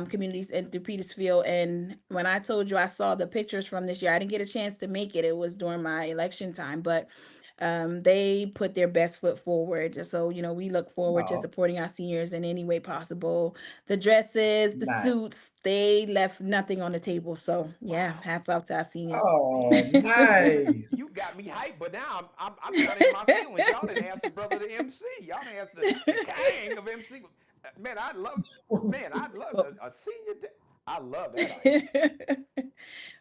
communities and through Petersfield. And when I told you I saw the pictures from this year, I didn't get a chance to make it. It was during my election time, but they put their best foot forward. So, we look forward to supporting our seniors in any way possible. The dresses, the suits, they left nothing on the table. So yeah, hats off to our seniors. Oh, nice. You got me hyped, but now I'm kind of in my feelings. Y'all didn't ask the brother to MC. Y'all didn't ask the king of MC. Man, I'd love a senior day. I love that.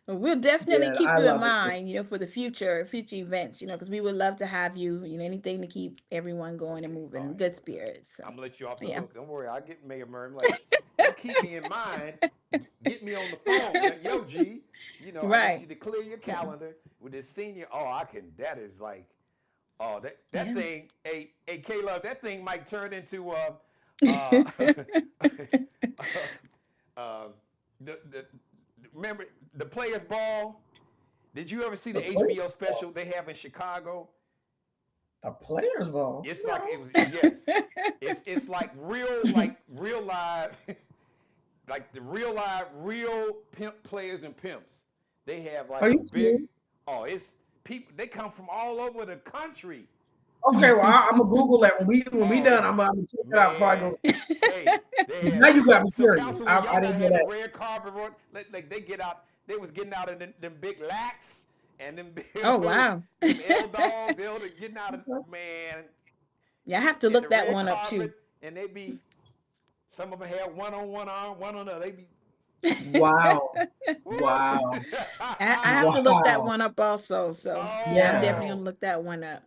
Well, we'll definitely keep you in mind, for the future events, because we would love to have you, anything to keep everyone going and moving in good spirits. So. I'm gonna let you off the hook. Don't worry, I'll get Mayor Murray. Don't keep me in mind. Get me on the phone. Yo, G, I want you to clear your calendar with this senior. Oh, I can. That is like, that thing. Hey, K-Love, that thing might turn into remember the Players Ball? Did you ever see the HBO special they have in Chicago? The Players Ball. It's like it was It's like real live, like the real pimp players and pimps. They have like it's people. They come from all over the country. Okay, well I'm gonna Google that when we done. I'm gonna check it out before I go. Now you got me curious. I didn't get that. Red carpet, like they get out. They was getting out of them big lacs and them big. Oh wow. Them L-dogs, getting out of man. Yeah, I have to look that one up too. And they be, some of them have one on one arm, one on the other. They be. Wow. Wow. I have to look that one up also. So I'm definitely gonna look that one up.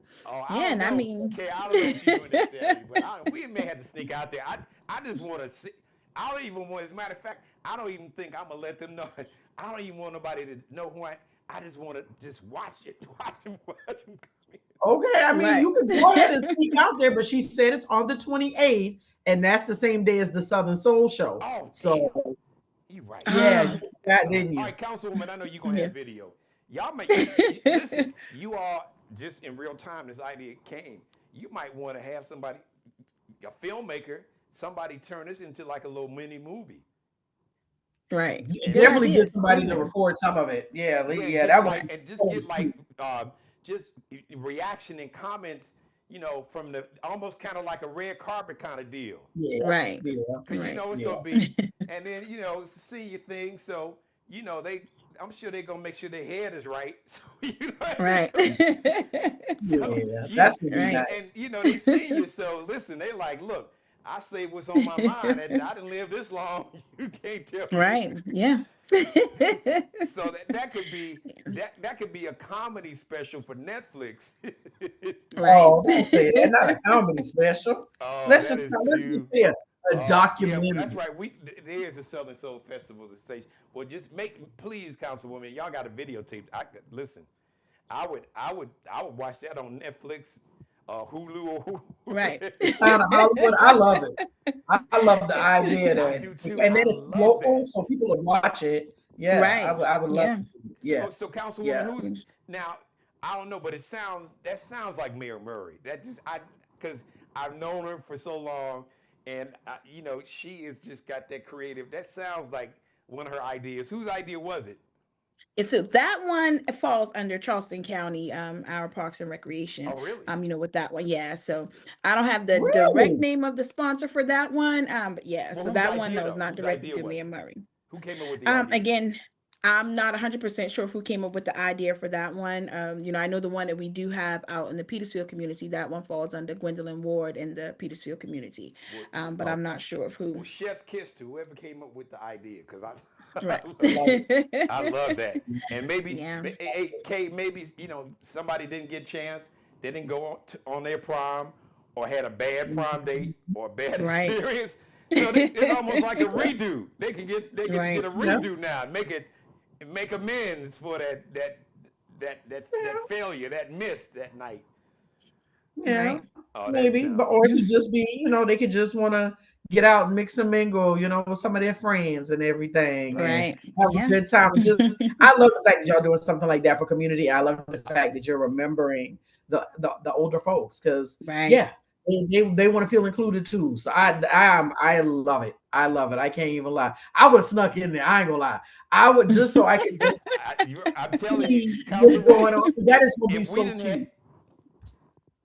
And I mean, okay, I don't know what you're doing this Saturday, but we may have to sneak out there. I just want to see. I don't even want. As a matter of fact, I don't even think I'm gonna let them know. I don't even want nobody to know who I just want to just watch it. Watch them come in. Okay, I mean, you can go ahead and sneak out there, but she said it's on the 28th, and that's the same day as the Southern Soul Show. Oh, so you right. Yeah, you forgot, didn't you? All right, Councilwoman, I know you're gonna have video. Y'all make listen. You all just in real time. This idea came. You might want to have somebody, a filmmaker, somebody turn this into like a little mini movie. Right. Definitely get somebody to record some of it. Yeah, that was and just get like just reaction and comments, from the almost kind of like a red carpet kind of deal. Yeah. Right. Yeah. It's gonna be, and then it's a senior thing, so I'm sure they're gonna make sure their head is right. So, right. That's gonna be nice. And they senior, so listen, they like, look, I say what's on my mind, and I didn't live this long. You can't tell me. Right. Yeah. So that could be a comedy special for Netflix. Right. Oh, don't say that. Not a comedy special. Let's just say a documentary. Yeah, that's right. There is a Southern Soul Festival that says, well, just please, Councilwoman, y'all got a videotape. Listen, I would watch that on Netflix, Hulu, or Hulu. Right. Town of Hollywood. I love it. I love the idea that, and then it's local, so people will watch it. Yeah, right. I would love to. Yeah. So Councilwoman, who's now? I don't know, but that sounds like Mayor Murray. Because I've known her for so long, and she has just got that creative. That sounds like one of her ideas. Whose idea was it? So that one falls under Charleston County, our Parks and Recreation. Oh, really? With that one, yeah. So I don't have the direct name of the sponsor for that one, but yeah. Well, so that one was not directed to Mayor Murray. Who came up with the idea? Again, I'm not 100% sure who came up with the idea for that one. I know the one that we do have out in the Petersfield community. That one falls under Gwendolyn Ward in the Petersfield community, but I'm not sure of who. Well, chef's kiss to whoever came up with the idea, because Right. I love that. And maybe, Kay, maybe somebody didn't get a chance. They didn't go on their prom, or had a bad prom date, or a bad experience. So it's almost like a redo. They can get a redo now. Make amends for that failure, that miss that night. Yeah, maybe, or it could just be, they could just want to get out and mix and mingle, with some of their friends and everything, and Right. have a Yeah. good time. I love the fact that y'all doing something like that for community. I love the fact that you're remembering the older folks, because Right. yeah, they want to feel included too. So I love it. I love it. I can't even lie. I would have snuck in there. I ain't gonna lie. I would, just so I could just I'm telling you, see what's going on, Councilwoman, because that is gonna be if we so didn't have,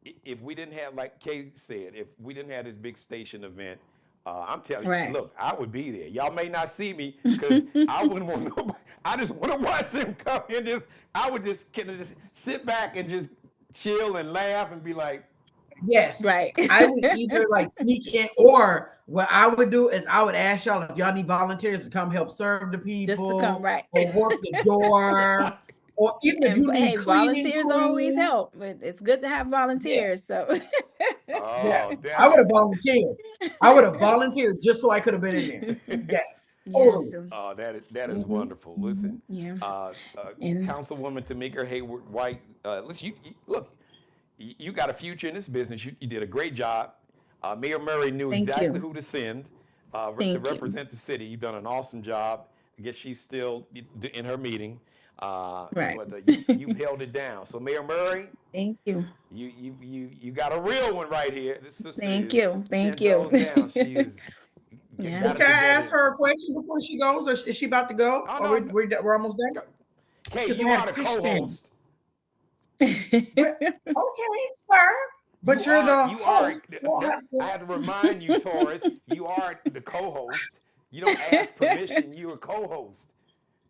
cute. if we didn't have, like Kay said, if we didn't have this big station event, I'm telling you, Right. look, I would be there. Y'all may not see me because I wouldn't want nobody. I just want to watch them come in. I would just kind of just sit back and just chill and laugh and be like, Yes, Right. I would either like sneak in, or what I would do is I would ask y'all if y'all need volunteers to come help serve the Just to come, people, right. or work the door, or even if And you need hey, cleaning volunteers always crew. help, but it's good to have Yeah, volunteers. So oh, yes, I that would have is, volunteered. I would have volunteered just so I could have been in there. Yes, yes. totally. oh, that is Hmm. wonderful. Hmm. Listen, Yeah. uh, uh, And Councilwoman Temeka Hayward White, listen, look, you got a future in this business. You did a great job. Mayor Murray knew thank exactly you. who to send to Thank you. represent the city. You've done an awesome job. I guess she's still in her meeting, Right. but you've held it down. So Mayor Murray, Thank you. you got a real one right here. This sister Thank is you. Thank 10 you. toes down. She is Yeah. got Well, it can I together. ask her a question before she goes, or is she about to go? Oh Or no, we're almost done? Kay, Because I you had a are the question. co-host. Well, okay, sir. But you're the You are. host. We'll have I to, had to remind you, Taurus. You are the co-host. You don't ask permission. You're a co-host.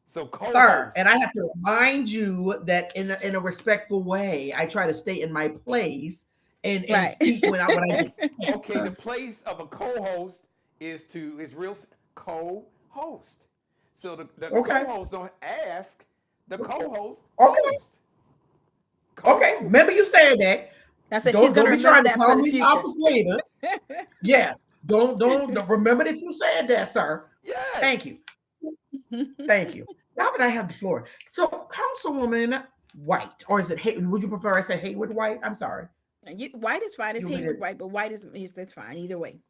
So sir, co-host. and I have to remind you that in a respectful way, I try to stay in my place and Right. speak when I get the Okay, the chance. place of a co-host is real co-host. So the Okay, co-host don't ask. The co-host okay, host. okay. Remember Co-host. you said that. I said she's Don't gonna be remember trying to that for call the me future. office later. Yeah, don't remember that you said that, sir. Yes. Thank you. Thank you. Now that I have the floor, so Councilwoman White, or is it Hay? Would you prefer I say Haywood White? I'm sorry. White is fine. It's You want me Hayward to? White, but white is that's fine either way.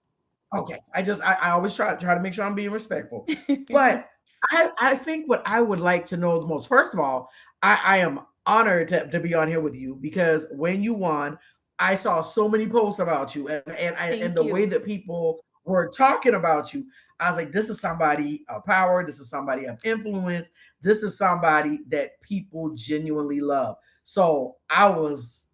Okay. I always try to make sure I'm being respectful. But I think what I would like to know the most, first of all, I am honored to be on here with you, because when you won, I saw so many posts about you, and Thank the way you. that people were talking about you. I was like, this is somebody of power, this is somebody of influence, this is somebody that people genuinely love. So I was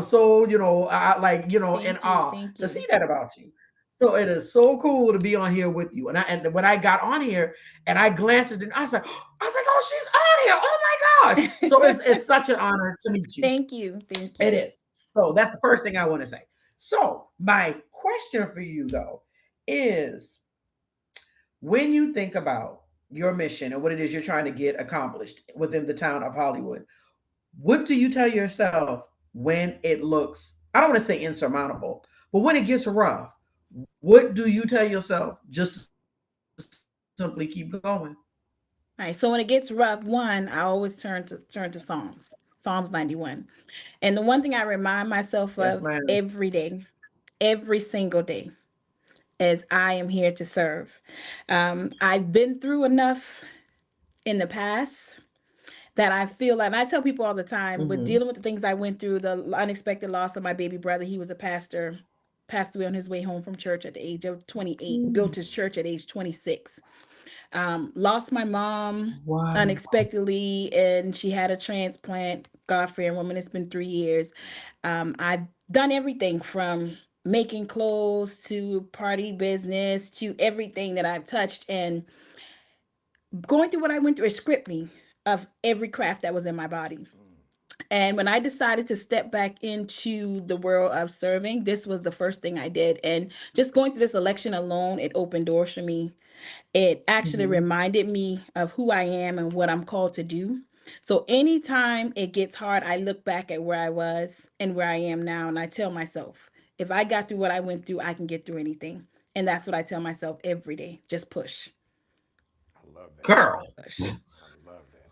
so, in Thank you. awe Thank to you. see that about you. So it is so cool to be on here with you. And when I got on here and I glanced at it, I was like, oh, she's on here. Oh my gosh. So it's such an honor to meet you. Thank you. Thank It you. is. So that's the first thing I want to say. So my question for you though is, when you think about your mission and what it is you're trying to get accomplished within the town of Hollywood, what do you tell yourself when it looks, I don't want to say insurmountable, but when it gets rough, what do you tell yourself just to simply keep going? All right. So when it gets rough, one, I always turn to Psalms. Psalms 91. And the one thing I remind myself Yes, of ma'am. every day, every single day, is I am here to serve. I've been through enough in the past that I feel like, and I tell people all the time, with Hmm. dealing with the things I went through, the unexpected loss of my baby brother, he was a pastor, passed away on his way home from church at the age of 28, built his church at age 26. Lost my mom Wow. unexpectedly, and she had a transplant. God-fearing woman. It's been 3 years. I've done everything from making clothes to party business to everything that I've touched, and going through what I went through, it stripped me of every craft that was in my body. And when I decided to step back into the world of serving, this was the first thing I did. And just going through this election alone, it opened doors for me. It actually Hmm. reminded me of who I am and what I'm called to do. So anytime it gets hard, I look back at where I was and where I am now, and I tell myself, if I got through what I went through, I can get through anything. And that's what I tell myself every day. Just push, I love that. Girl. push. I love that.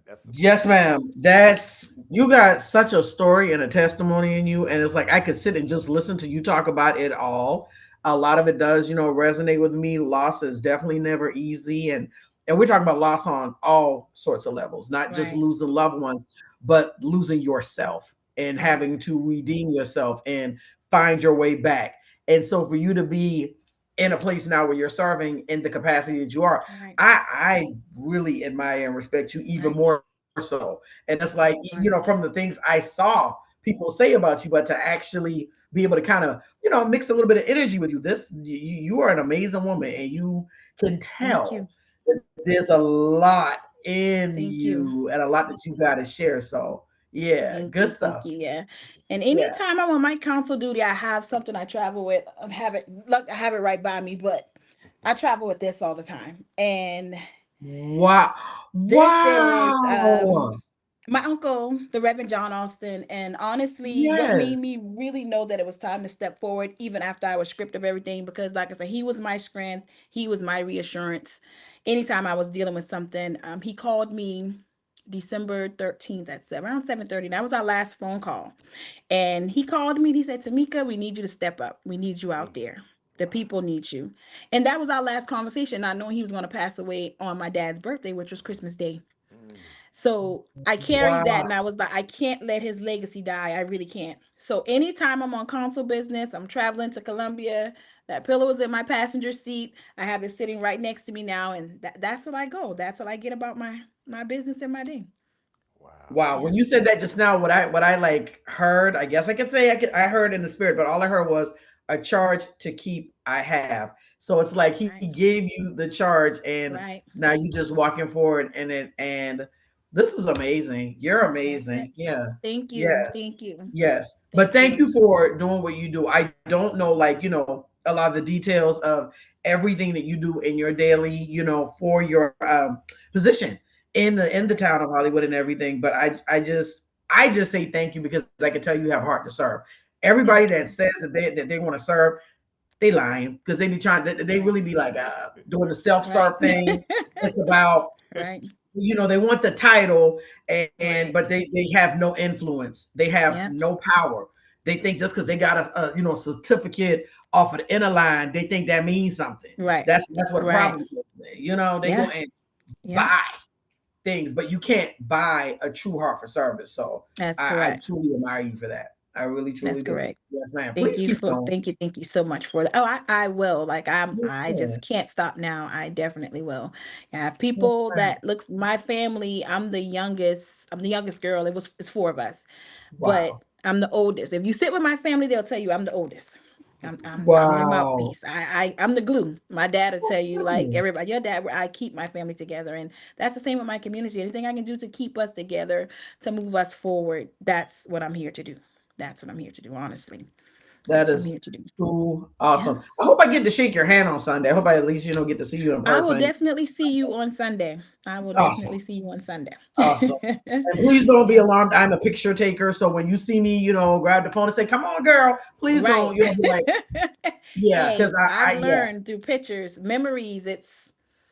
That's Yes, ma'am. That's, you got such a story and a testimony in you. And it's like I could sit and just listen to you talk about it all. A lot of it does, resonate with me. Loss is definitely never easy, and we're talking about loss on all sorts of levels, not just Right. losing loved ones, but losing yourself and Right. having to redeem yourself and find your way back. And so for you to be in a place now where you're serving in the capacity that you are, Right. I really admire and respect you even Right. more so. And it's like, Right. from the things I saw people say about you, but to actually be able to kind of, mix a little bit of energy with you. You are an amazing woman, and you can Thank you. tell that there's a lot in Thank you. you and a lot that you got to share. So yeah, Thank good you. Thank stuff. you. Yeah. And Yeah. anytime I'm on my council duty, I have something I travel with. I have it right by me, but I travel with this all the time. And Wow. this is Wow. my uncle, the Reverend John Austin. And honestly, what made Yes. me really know that it was time to step forward, even after I was stripped of everything, because like I said, he was my strength, he was my reassurance. Anytime I was dealing with something, he called me December 13th at around 7:30. That was our last phone call. And he called me and he said, Temeka, we need you to step up. We need you out there. The people need you. And that was our last conversation, not knowing he was going to pass away on my dad's birthday, which was Christmas Day. So I carried that Wow. and I was like, I can't let his legacy die. I really can't. So anytime I'm on consul business, I'm traveling to Colombia, that pillow is in my passenger seat. I have it sitting right next to me now. And that's what I go. That's what I get about my business and my day. Wow. Wow, Yeah. when you said that just now, what I like heard, I guess I could say I heard in the spirit, but all I heard was a charge to keep I have. So it's like he Right. gave you the charge and Right. now you just walking forward and this is amazing. You're That's it. amazing. Yeah. Thank you. Yes. Thank you. Yes. But Thank thank you. you for doing what you do. I don't know, like, a lot of the details of everything that you do in your daily, for your position in the town of Hollywood and everything. But I just say thank you because I can tell you have heart to serve. Everybody Thank that you. says that they want to serve, they lying because they be trying. They Right. really be like doing the self Right. serve thing. It's about Right. they want the title and Right. but they have no influence, they have Yeah. no power. They think just because they got a certificate off of the inner line, they think that means something. Right. That's what the Right. problem is. They go Yeah. and Yeah. buy things, but you can't buy a true heart for service. So That's I correct. truly admire you for that. I really truly That's do. correct. Yes ma'am, please keep going. Thank you so much for that. Oh, I will. Like I Yeah. just can't stop now. I definitely will. I have Yes people ma'am. that looks my family. I'm the youngest girl. It's four of us, but Wow. I'm the oldest. If you sit with my family, they'll tell you I'm the oldest. I'm their Wow. mouthpiece. I'm the glue. My dad will tell you like Okay. everybody, your dad. I keep my family together, and that's the same with my community. Anything I can do to keep us together, to move us forward, that's what I'm here to do. That's what I'm here to do. Honestly, That that's what I'm is here to do. too Yeah. awesome. I hope I get to shake your hand on Sunday. I hope I at least, get to see you in I will person. definitely see you on Sunday. I will Awesome. definitely see you on Sunday. Awesome. And please don't be Yeah. alarmed. I'm a picture taker. So when you see me, grab the phone and say, come on, girl, please Right. don't, be like, yeah, Hey, because I've yeah, learned through pictures, memories, that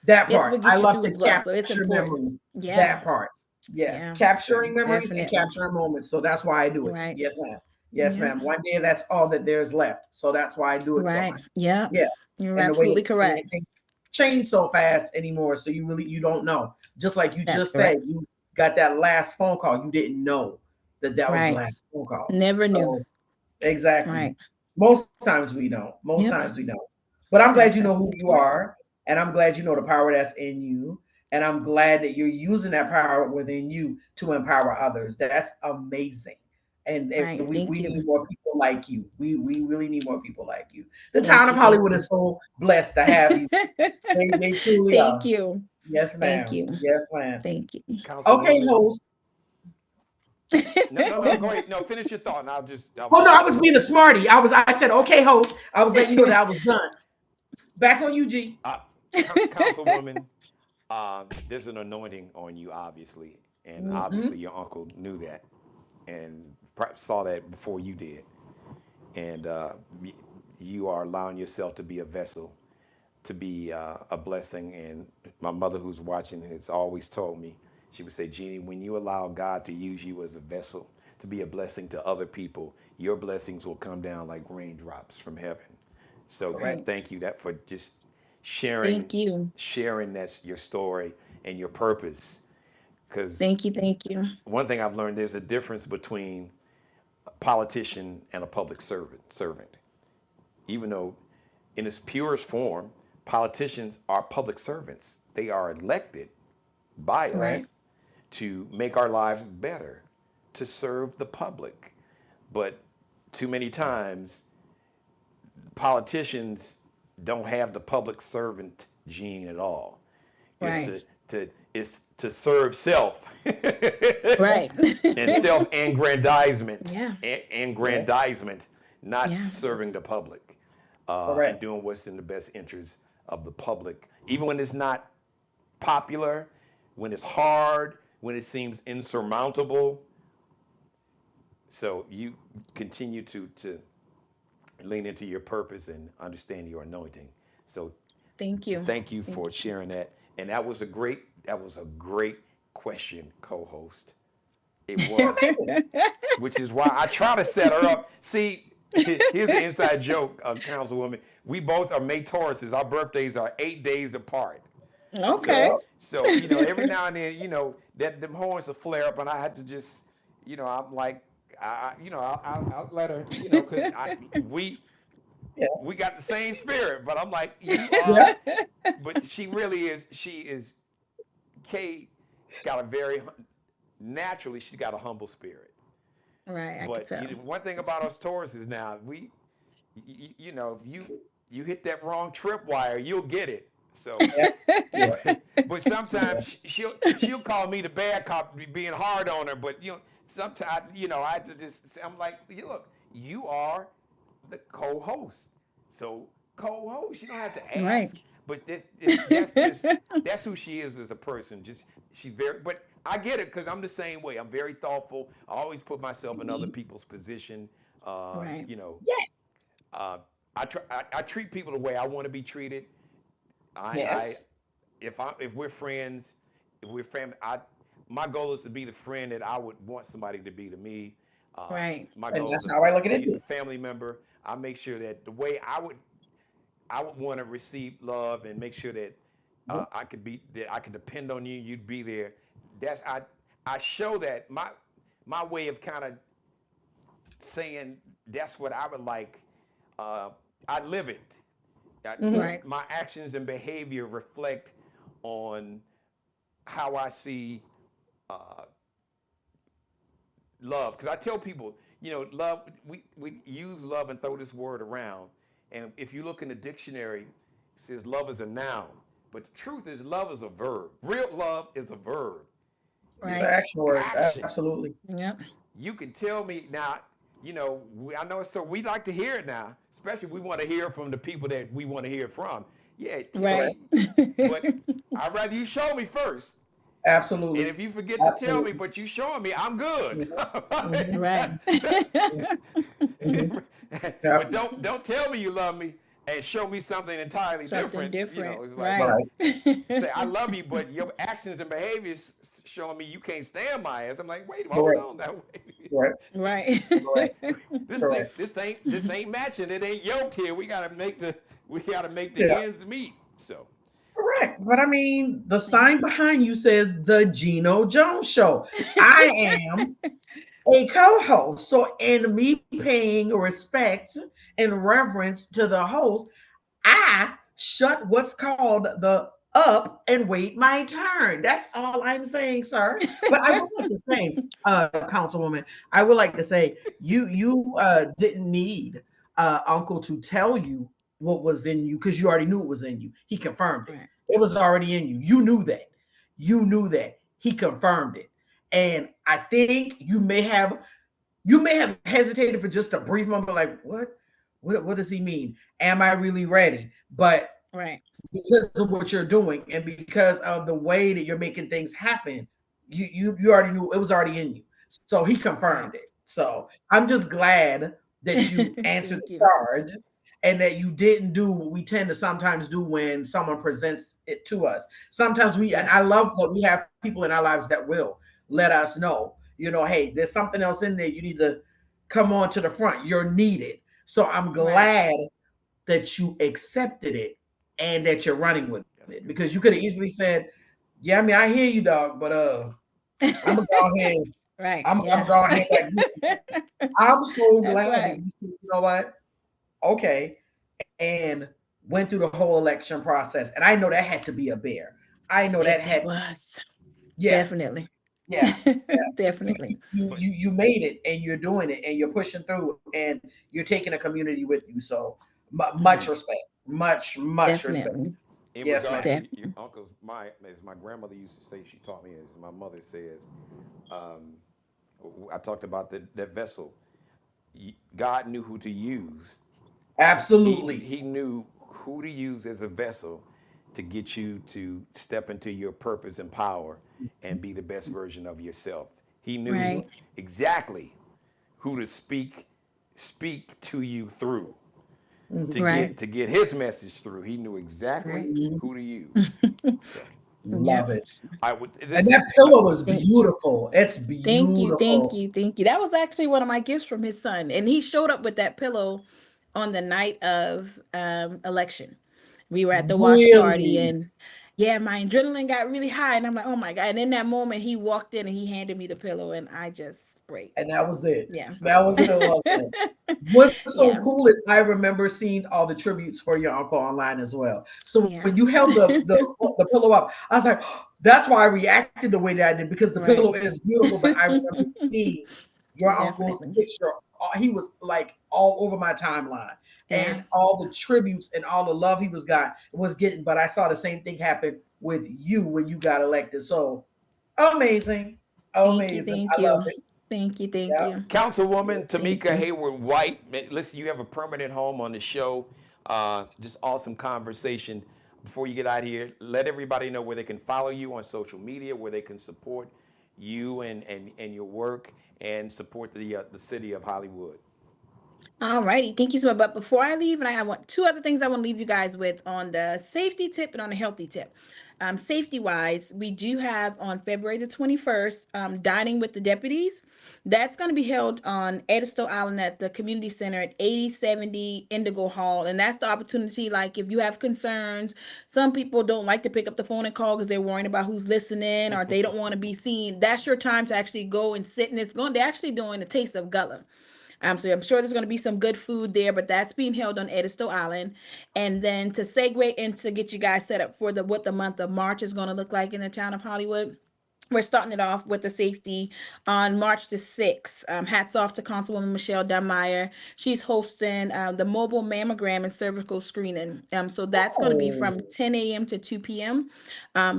it's part. what I gets you love through to as well. So it's capture important. memories. Yeah. That part. Yes. Yeah. So Capturing memories and definitely. capturing moments. So that's why I do it. Right. Yes, ma'am. Yes, Yep. ma'am. One day that's all that there's left. So that's why I do it so Right. much. Yep. Yeah. You're And the way absolutely that correct. things change so fast anymore. So you don't know. Just like you That's just said, correct. you got that last phone call. You didn't know that was the Right. last phone call. Never knew. So exactly. Right. Most times we don't. Most Yep. times we don't. But I'm glad That's you know who absolutely you correct. are, and I'm glad you know the power that's in you, and I'm glad that you're using that power within you to empower others. That's amazing. And Right. we Thank you. need more people like you. We really need more people like you. The town Thank of you. Thank Hollywood you. is so blessed to have you. They truly Thank are. you. Yes, Thank ma'am. you. Yes, ma'am. Thank you. Okay, Councilwoman. host. No, no, no. Okay. Go ahead. No, finish your thought, and I'll Oh no, I follow was up. being a smarty. I said, okay, host. I was letting you know that I was done. Back on you, G. Uh, Councilwoman, there's an anointing on you, obviously, and obviously Hmm. your uncle knew that, and perhaps saw that before you did, and you are allowing yourself to be a vessel, to be a blessing. And my mother, who's watching, has always told me, she would say, Jeannie, when you allow God to use you as a vessel to be a blessing to other people, your blessings will come down like raindrops from heaven. So Right. thank you that for just Thank you. sharing that's your story and your purpose. Because Thank you. Thank you. one thing I've learned, there's a difference between a politician and a public servant. Even though in its purest form, politicians are public servants. They are elected by Right. us to make our lives better, to serve the public. But too many times, politicians don't have the public servant gene at all. It's Right. it's to serve self Right. and self-aggrandizement Yeah. aggrandizement, not Yeah. serving the public Correct. and doing what's in the best interest of the public, even when it's not popular, when it's hard, when it seems insurmountable. So you continue to lean into your purpose and understand your anointing. So Thank you. thank you for sharing that. And that was a great question, co-host. It was, which is why I try to set her up. See, here's the inside joke, Councilwoman. We both are May Tauruses. Our birthdays are 8 days apart. Okay. So every now and then, that them horns will flare up, and I had to just, I'm like, I'll let her, because we got the same spirit, but I'm like, you are, but she really is. She is. Kay's got a very naturally. She's got a humble spirit. Right. I But can tell. one thing about us Tauruses now, if you hit that wrong tripwire, you'll get it. So, but sometimes she'll call me the bad cop, being hard on her. But sometimes I have to just. I'm like, look, you are the co-host, so co-host. You don't have to ask. Right. But that's who she is as a person. Just she's very. But I get it because I'm the same way. I'm very thoughtful. I always put myself in other people's position. Right. Yes. I treat people the way I want to be treated. If we're friends, if we're family, my goal is to be the friend that I would want somebody to be to me. Right. My And goal that's is how I look at to it be too. a family member. I make sure that the way I would want to receive love and make sure that I could depend on you. You'd be there. I show that my way of kind of saying that's what I would like. I live it. Right. My actions and behavior reflect on how I see love. Because I tell people, love. We use love and throw this word around. And if you look in the dictionary, it says love is a noun. But the truth is, love is a verb. Real love is a verb. It's an Right. action word. Action. Absolutely. Yep. You can tell me now. I know. So we like to hear it now. Especially we want to hear from the people that we want to hear from. Yeah. Right. But I'd rather you show me first. Absolutely. And if you forget to tell me, but you showing me, I'm good. Right. But don't tell me you love me and show me something entirely Something different. different. It's like, Right. say I love you, but your actions and behaviors showing me you can't stand my ass. I'm like, wait, Correct. hold on that way. Right. Right. Correct. This ain't matching. It ain't yoked here. We gotta make the Yeah. ends meet. So Correct. But I mean, the sign behind you says the Geno Jones Show. I am a co-host. So in me paying respect and reverence to the host, I shut what's called the up and wait my turn. That's all I'm saying, sir. But I would like to say, Councilwoman, I would like to say you didn't need Uncle to tell you what was in you because you already knew it was in you. He confirmed it. Right. It was already in you. You knew that. You knew that. He confirmed it. And I think you may have hesitated for just a brief moment, like, what does he mean? Am I really ready? But Right. because of what you're doing and because of the way that you're making things happen, you already knew it was already in you. So he confirmed it. So I'm just glad that you answered Thank the you. charge and that you didn't do what we tend to sometimes do when someone presents it to us. Sometimes and I love that we have people in our lives that will let us know, hey, there's something else in there. You need to come on to the front. You're needed. So I'm glad that you accepted it and that you're running with it, because you could have easily said, "Yeah, I mean, I hear you, dog, but I'm gonna go ahead. Right. I'm Yeah. gonna go ahead like this." I'm so That's glad that right. you said, "You know what? Okay," and went through the whole election process. And I know that had to be a bear. I know that It had to, was yeah, definitely. yeah. You, Definitely. you made it, and you're doing it, and you're pushing through, and you're taking a community with you. So much respect, much respect. Definitely. In Yes, regards ma'am. to your uncles, as my grandmother used to say, she taught me, as my mother says, um, I talked about that vessel. God knew who to use. Absolutely. He knew who to use as a vessel to get you to step into your purpose and power and be the best version of yourself. He knew Right. exactly who to speak to you through to Mhm. Right. get his message through. He knew exactly Right. who to use. So Love Yep. it. I would And this that pillow is Thank beautiful. It's Thank you, thank beautiful. you, thank you. That was actually one of my gifts from his son, and he showed up with that pillow on the night of election. We were at the watch party, Really. and yeah, my adrenaline got really high, and I'm like, oh my god! And in that moment, he walked in and he handed me the pillow, and I just break. And that was it. Yeah, That was it, wasn't it? What's so yeah, cool is I remember seeing all the tributes for your uncle online as well. So yeah. when you held the pillow up, I was like, that's why I reacted the way that I did, because the Right. pillow is beautiful. But I remember seeing your uncle's Definitely. picture. He was like all over my timeline, Yeah. and all the tributes and all the love he was getting. But I saw the same thing happen with you when you got elected. So amazing, Thank you, amazing. thank I love you, it. thank you, thank Yeah. you. Councilwoman Thank Temeka you. Hayward White. Listen, you have a permanent home on the show. Just awesome conversation. Before you get out of here, let everybody know where they can follow you on social media, where they can support you and your work, and support the city of Hollywood. All righty. Thank you so much. But before I leave, and I want two other things I want to leave you guys with on the safety tip and on the healthy tip. Safety wise, we do have on February the 21st, dining with the deputies. That's going to be held on Edisto Island at the community center at 8070 Indigo Hall. And that's the opportunity, like if you have concerns, some people don't like to pick up the phone and call because they're worrying about who's listening or they don't want to be seen. That's your time to actually go and sit. And they're actually doing a taste of Gullah. So I'm sure there's going to be some good food there, but that's being held on Edisto Island. And then to segue and to get you guys set up for what the month of March is going to look like in the town of Hollywood. We're starting it off with the safety on March the 6th. Hats off to Councilwoman Michelle Dunmeyer. She's hosting the mobile mammogram and cervical screening. So that's going to be Oh, from 10 a.m. to 2 p.m.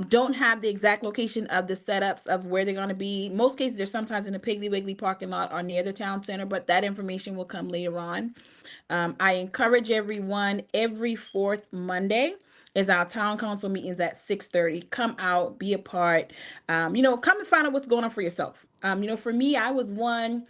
Don't have the exact location of the setups of where they're going to be. Most cases, they're sometimes in the Piggly Wiggly parking lot or near the town center, but that information will come later on. I encourage everyone every fourth Monday is our town council meetings at 6:30. Come out, be a part. Come and find out what's going on for yourself. For me, I was one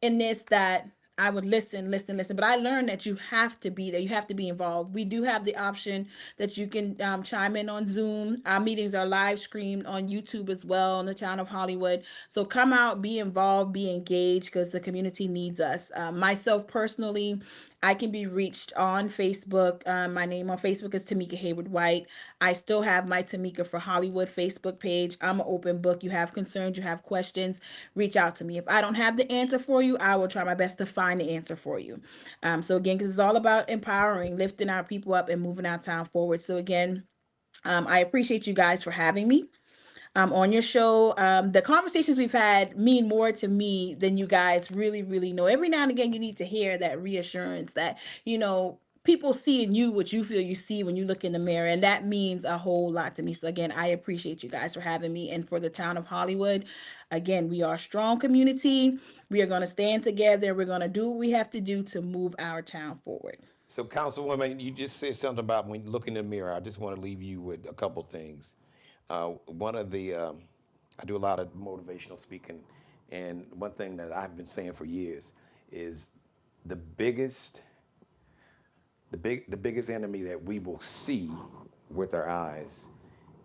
in this that I would listen, listen, listen. But I learned that you have to be there. You have to be involved. We do have the option that you can chime in on Zoom. Our meetings are live streamed on YouTube as well in the town of Hollywood. So come out, be involved, be engaged because the community needs us. Myself personally, I can be reached on Facebook. My name on Facebook is Temeka Hayward White. I still have my Temeka for Hollywood Facebook page. I'm an open book. You have concerns, you have questions, reach out to me. If I don't have the answer for you, I will try my best to find the answer for you. So again, because it's all about empowering, lifting our people up, and moving our town forward. So again, I appreciate you guys for having me on your show. The conversations we've had mean more to me than you guys really, really know. Every now and again, you need to hear that reassurance that, people see in you what you feel you see when you look in the mirror. And that means a whole lot to me. So again, I appreciate you guys for having me. And for the town of Hollywood, again, we are a strong community. We are going to stand together. We're going to do what we have to do to move our town forward. So, Councilwoman, you just said something about when you look in the mirror. I just want to leave you with a couple things. One of the, I do a lot of motivational speaking, and one thing that I've been saying for years is the biggest, the biggest enemy that we will see with our eyes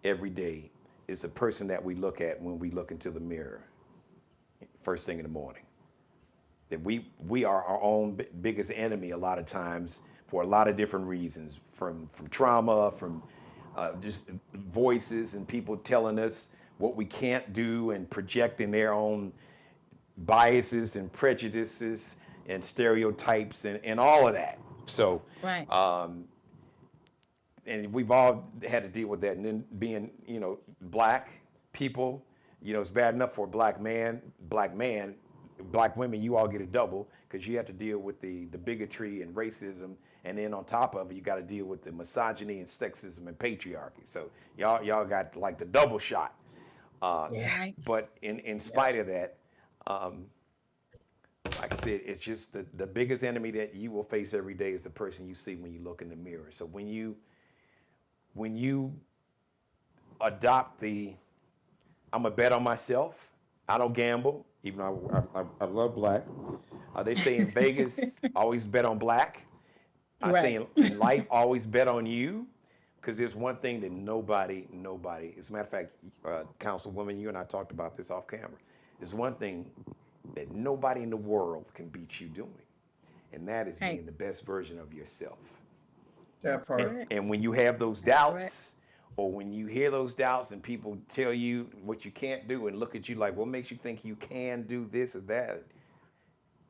every day is the person that we look at when we look into the mirror first thing in the morning. That we are our own biggest enemy a lot of times for a lot of different reasons, from trauma, from just voices and people telling us what we can't do and projecting their own biases and prejudices and stereotypes and all of that. So, Right. and we've all had to deal with that. And then being, black people, it's bad enough for a black man, black women, you all get a double because you have to deal with the bigotry and racism. And then on top of it, you got to deal with the misogyny and sexism and patriarchy. So y'all got like the double shot. Right. But in spite of that, like I said, it's just the biggest enemy that you will face every day is the person you see when you look in the mirror. So when you adopt I'm a bet on myself, I don't gamble, even though I love black. They say in Vegas, always bet on black. I say in life, always bet on you, because there's one thing that nobody, as a matter of fact, Councilwoman, you and I talked about this off camera. There's one thing that nobody in the world can beat you doing, and that is being the best version of yourself. That part. And when you have those doubts, or when you hear those doubts and people tell you what you can't do and look at you like, what makes you think you can do this or that?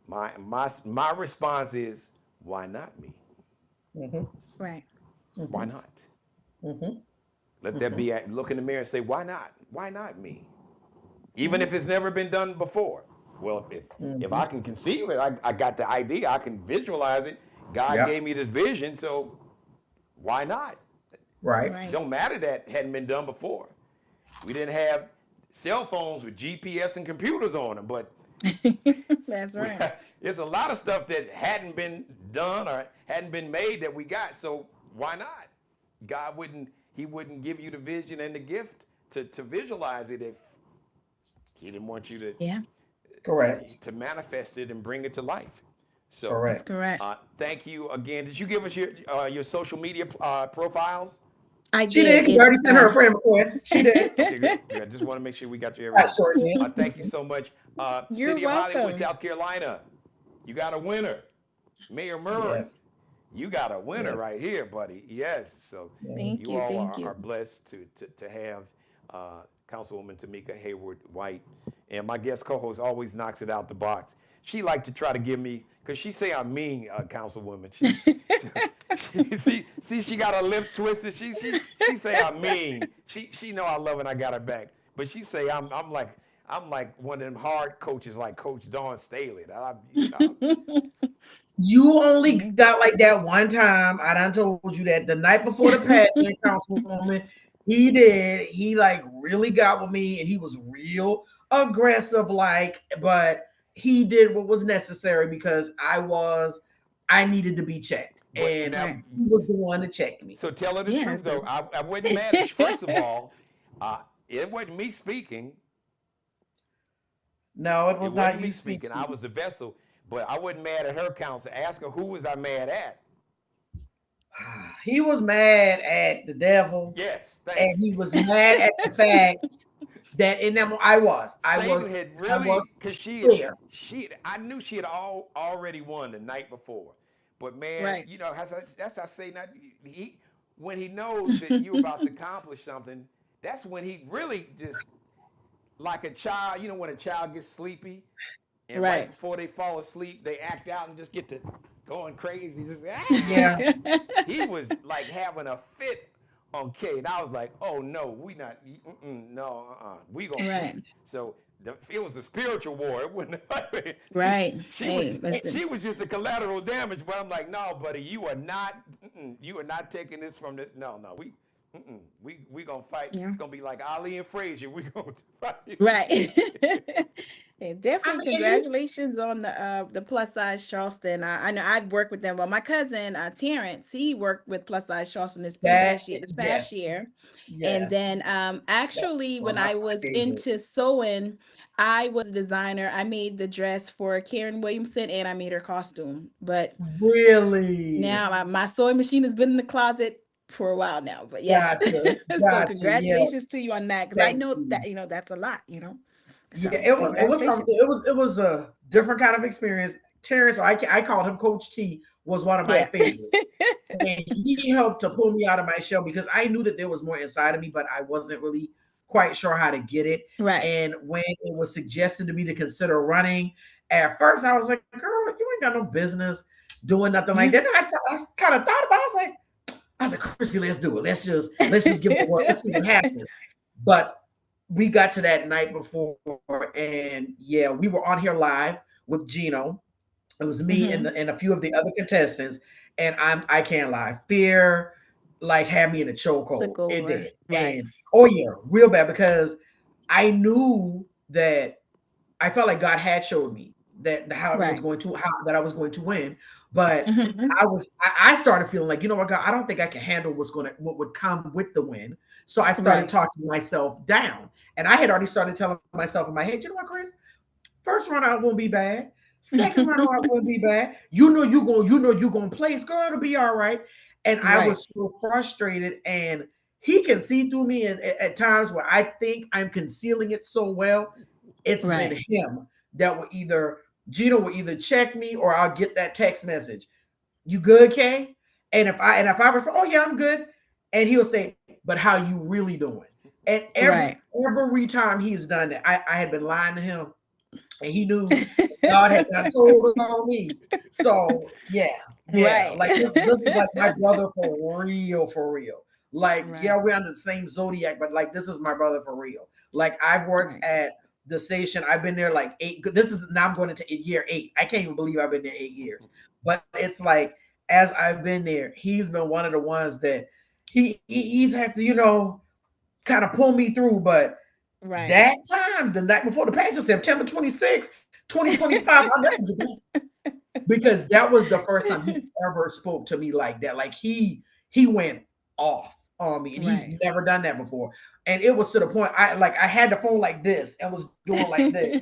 My response is, why not me? Mm-hmm. Right. Why not? Mm-hmm. Let that be, look in the mirror and say, why not? Why not me? Even if it's never been done before. Well, if I can conceive it, I got the idea, I can visualize it. God gave me this vision, so why not? Right. It don't matter that hadn't been done before. We didn't have cell phones with GPS and computers on them, but That's right. there's a lot of stuff that hadn't been done or hadn't been made that we got, so why not? God wouldn't give you the vision and the gift to visualize it if he didn't want you to Correct. to manifest it and bring it to life. So Correct. That's correct. Thank you again. Did you give us your social media profiles? She did. You already sent her a friend request. She did. Okay, good. I just want to make sure we got you everything. I sure did. Thank you so much. You're City of Hollywood, welcome. South Carolina. You got a winner. Mayor Murray. Yes. You got a winner right here, buddy. Yes. So Thank you all thank you. are blessed to have Councilwoman Temeka Hayward White. And my guest co-host always knocks it out the box. She like to try to give me, because she say I'm mean, Councilwoman. She got her lips twisted. She say I'm mean. She know I love her and I got her back. But she say I'm like one of them hard coaches like Coach Dawn Staley. You only got like that one time. I done told you that the night before the pageant, Councilwoman, he like really got with me and he was real aggressive, but he did what was necessary because I needed to be checked. And he was the one to check me. So tell her the truth though. I wasn't mad at you. First of all, it wasn't me speaking. No, it was not you speaking. I was the vessel, but I wasn't mad at her, counsel. Ask her, who was I mad at? He was mad at the devil. Yes. And he was mad at the fact that in them I was because I knew she had already won the night before. But man, that's I say not when he knows that you're about to accomplish something, that's when he really just like a child, when a child gets sleepy and right before they fall asleep, they act out and just get to going crazy. He was like having a fit on Kate. And I was like, oh no, we not, we gonna. So it was a spiritual war. It wasn't. She was just the collateral damage. But I'm like, no, buddy, you are not taking this from this. No, we gonna fight. It's gonna be like Ali and Frazier. We gonna fight. Right. Definitely congratulations on the plus size Charleston. I know I'd worked with them. Well, my cousin Terrence, he worked with plus size Charleston this past year. And then actually when I was into sewing, I was a designer. I made the dress for Karen Williamson and I made her costume. But really now my sewing machine has been in the closet for a while now. But Gotcha. So congratulations to you on that, because I know that that's a lot, So, it was something. It was a different kind of experience. Terrence, I called him Coach T, was one of my favorites. And he helped to pull me out of my shell because I knew that there was more inside of me, but I wasn't really quite sure how to get it. Right. And when it was suggested to me to consider running, at first I was like, girl, you ain't got no business doing nothing like that. And I kind of thought about it. I was like, Kristie, let's do it. Let's just give it a work. Let's see what happens. But we got to that night before, and yeah, we were on here live with Geno. It was me and a few of the other contestants, and I can't lie, fear like had me in a chokehold. It did, right. and oh yeah, real bad, because I knew that I felt like God had showed me that how I was going to win, but I started feeling like, you know what, God, I don't think I can handle what would come with the win. So I started talking myself down, and I had already started telling myself in my head, you know what, Chris, first run out won't be bad. Second run out won't be bad. You know you're gonna place, girl, it'll be all right. And I was so frustrated, and he can see through me at times where I think I'm concealing it so well. It's been him that will Geno will either check me or I'll get that text message. You good, Kay? And if I respond, oh yeah, I'm good. And he'll say, but how you really doing? And every time he's done that, I had been lying to him, and he knew God had not told it on me. So yeah. Like this is like my brother for real. Like, yeah, we're under the same zodiac, but like this is my brother for real. Like I've worked at the station. I've been there like now I'm going into year 8. I can't even believe I've been there 8 years. But it's like, as I've been there, he's been one of the ones that he's had to, kind of pull me through. But that time, the night before the pageant, September 26th, 2025, I'll never get that. Because that was the first time he ever spoke to me like that. Like he went off on me, and he's never done that before. And it was to the point I had the phone like this and was doing like this.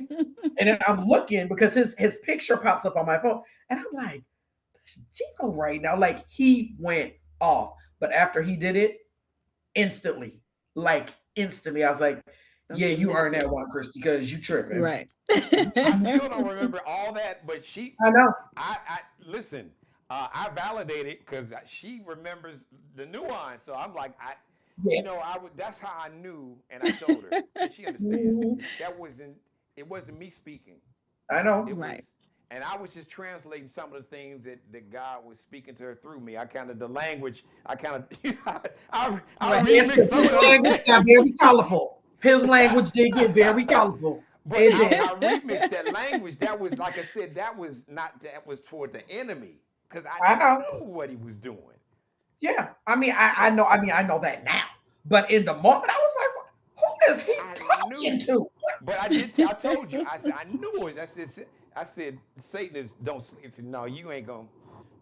And then I'm looking because his picture pops up on my phone, and I'm like, this is Geno right now. Like he went off. But after he did it, instantly, I was like, yeah, you earned that one, Chris, because you tripping. Right. I still don't remember all that, but I know. I listen. I validated because she remembers the nuance. So I'm like, that's how I knew, and I told her, and she understands. It wasn't me speaking. I know. And I was just translating some of the things that God was speaking to her through me. I remix his language got very colorful. His language did get very colorful. But I remixed that language. That was, like I said, that was toward the enemy. Because I knew what he was doing. Yeah. I know that now. But in the moment, I was like, who is he talking to? But I told you. I said, I knew it. I said, Satan is, don't sleep. No, you ain't going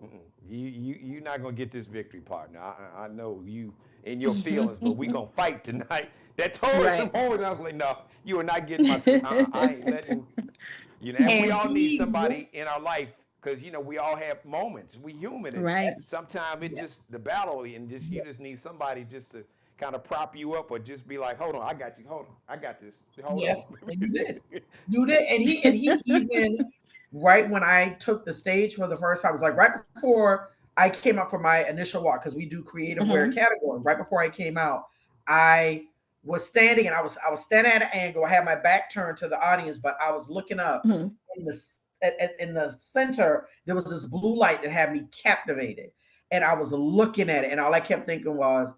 to, you're not going to get this victory, partner. I know you in your feelings, but we going to fight tonight. That told us the moment. I was like, no, you are not getting my, I ain't letting, and we all need somebody in our life. Because, we all have moments. We human. And sometimes it just, the battle, and you just need somebody just to kind of prop you up, or just be like, hold on, I got you. Hold on, I got this. Hold on. And you did. You did. And he even, right when I took the stage for the first time, it was like right before I came out for my initial walk, because we do creative wear category. Right before I came out, I was standing, and I was standing at an angle. I had my back turned to the audience, but I was looking up in the center. There was this blue light that had me captivated, and I was looking at it, and all I kept thinking was,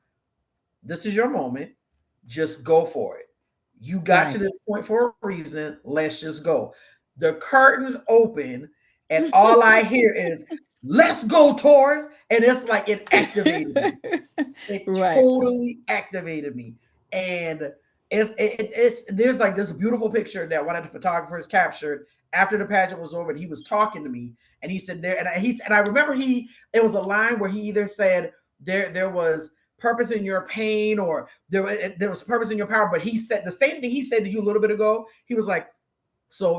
this is your moment. Just go for it. You got to this point for a reason. Let's just go. The curtains open, and all I hear is, let's go, Taurus. And it's like it activated me. It totally activated me. And there's like this beautiful picture that one of the photographers captured after the pageant was over, and he was talking to me, and he said and I remember it was a line where he either said there was purpose in your pain, or there was purpose in your power, but he said the same thing he said to you a little bit ago. He was like,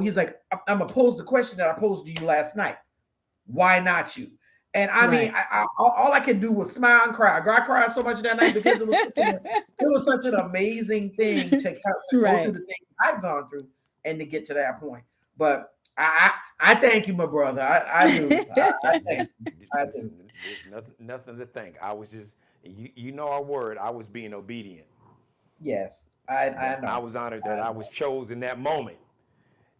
he's like, I'm gonna pose the question that I posed to you last night. Why not you? And I mean, all I could do was smile and cry. I cried so much that night because it was such an amazing thing to go through the things I've gone through and to get to that point. But I thank you, my brother. I do. I thank you. I do. Listen, there's nothing to thank. I was just, you know our word. I was being obedient. Yes, I But I know. was honored that I I know. was chosen that moment.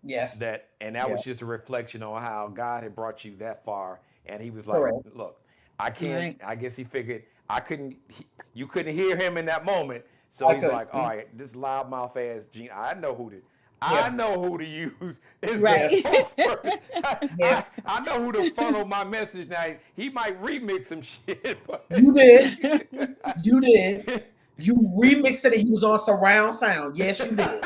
Yes. And that was Yes. just a reflection on how God had brought you that far. And he was like, Correct. look, I can't, Right. I guess he figured I couldn't, you couldn't hear him in that moment. So I he's could. like, all right, this loudmouth ass Gene, I Yeah. know who to use as the Right. Yes. spokesperson. Yes. I know who to funnel my message. Now he might remix some shit, but You did. You did. You remixed it and he was on surround sound. Yes, you did.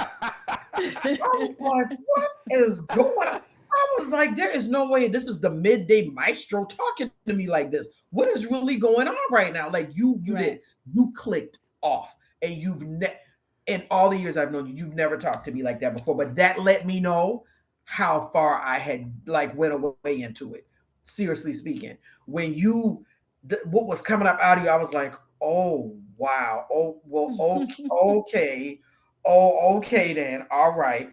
I was like, what is going on? I was like, there is no way this is the midday maestro talking to me like this. What is really going on right now? Like you did, Right. you clicked off, and in all the years I've known you, you've never talked to me like that before. But that let me know how far I had like went away into it. Seriously speaking, when what was coming up out of you, I was like, oh wow, oh well, okay, okay, oh okay then, all right.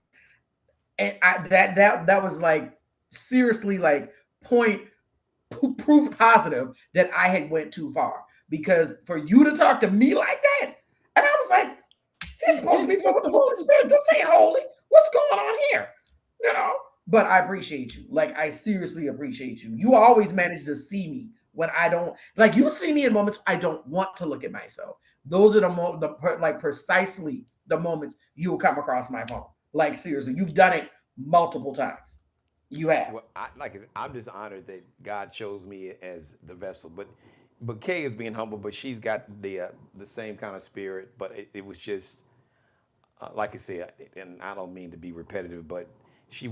And that was like seriously like point proof positive that I had went too far, because for you to talk to me like that, and I was like, he's supposed to be filled with the Holy Spirit. This ain't holy. What's going on here? You know. But I appreciate you. Like I seriously appreciate you. You always manage to see me when I don't, like, you see me in moments I don't want to look at myself. Those are like precisely the moments you'll come across my phone. Like seriously, you've done it multiple times. You have. well, I'm just honored that God chose me as the vessel. But Kay is being humble, but she's got the same kind of spirit. But it was just like I said, and I don't mean to be repetitive, but she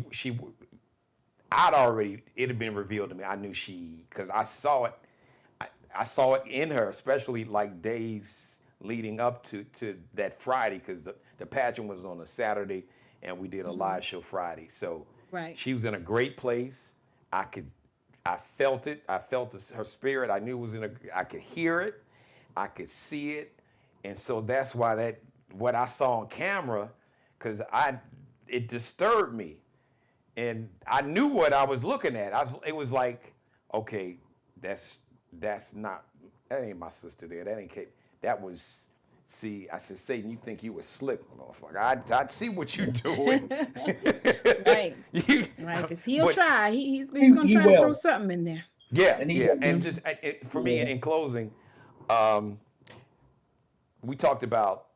it had been revealed to me. I knew because I saw it in her, especially like days leading up to that Friday, because the pageant was on a Saturday and we did a live show Friday. So Right. she was in a great place. I could, I felt it. I felt her spirit. I knew it was I could hear it. I could see it. And so that's why what I saw on camera, because it disturbed me. And I knew what I was looking at. It was like, okay, that's not, that ain't my sister there. That ain't Kate. That was, see, I said, Satan, you think you was slick, motherfucker. I see what you're doing. Right. You- Right. Because he'll but try. He's going to He try to throw will. something in there. yeah, And he yeah. will. And just for me, Yeah. in closing, um, we talked about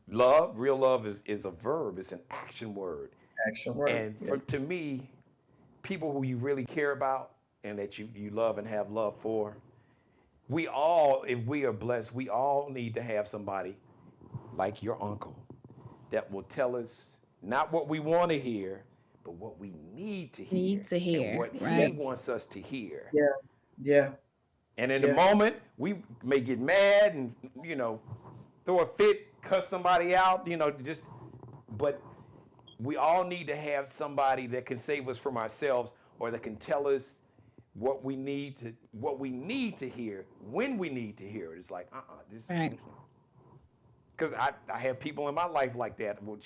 love. Real love is a verb. It's an action word. Action word. And Yeah. to me, people who you really care about and that you love and have love for, we all, if we are blessed, we all need to have somebody like your uncle that will tell us not what we want to hear, but what we need to hear Need to and hear. what he Yeah. Right. wants us to hear. Yeah. Yeah. And in the Yeah. moment, we may get mad and, throw a fit, cuss somebody out, but we all need to have somebody that can save us from ourselves, or that can tell us what we need to hear when we need to hear it. It's like, this, Right. because I have people in my life like that. Well,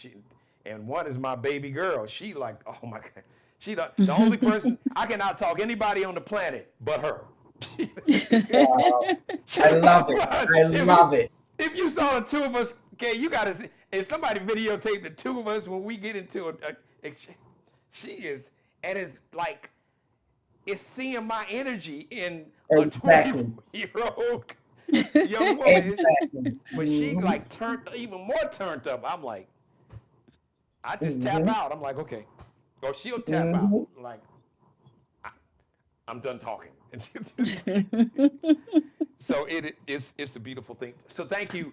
and one is my baby girl. She like, oh my God. She the only person, I can out talk anybody on the planet but her. Wow. I love it. I love it. If you saw the two of us, okay, you gotta see. If somebody videotaped the two of us when we get into a exchange, she is, and it's like, it's seeing my energy in a Exactly. 24-year-old young woman. Exactly. But she Mhm. like even more turned up. I'm like, I just tap Mhm. out. I'm like, okay. Or she'll tap out. Mhm. Like, I'm done talking. So it's a beautiful thing. So thank you,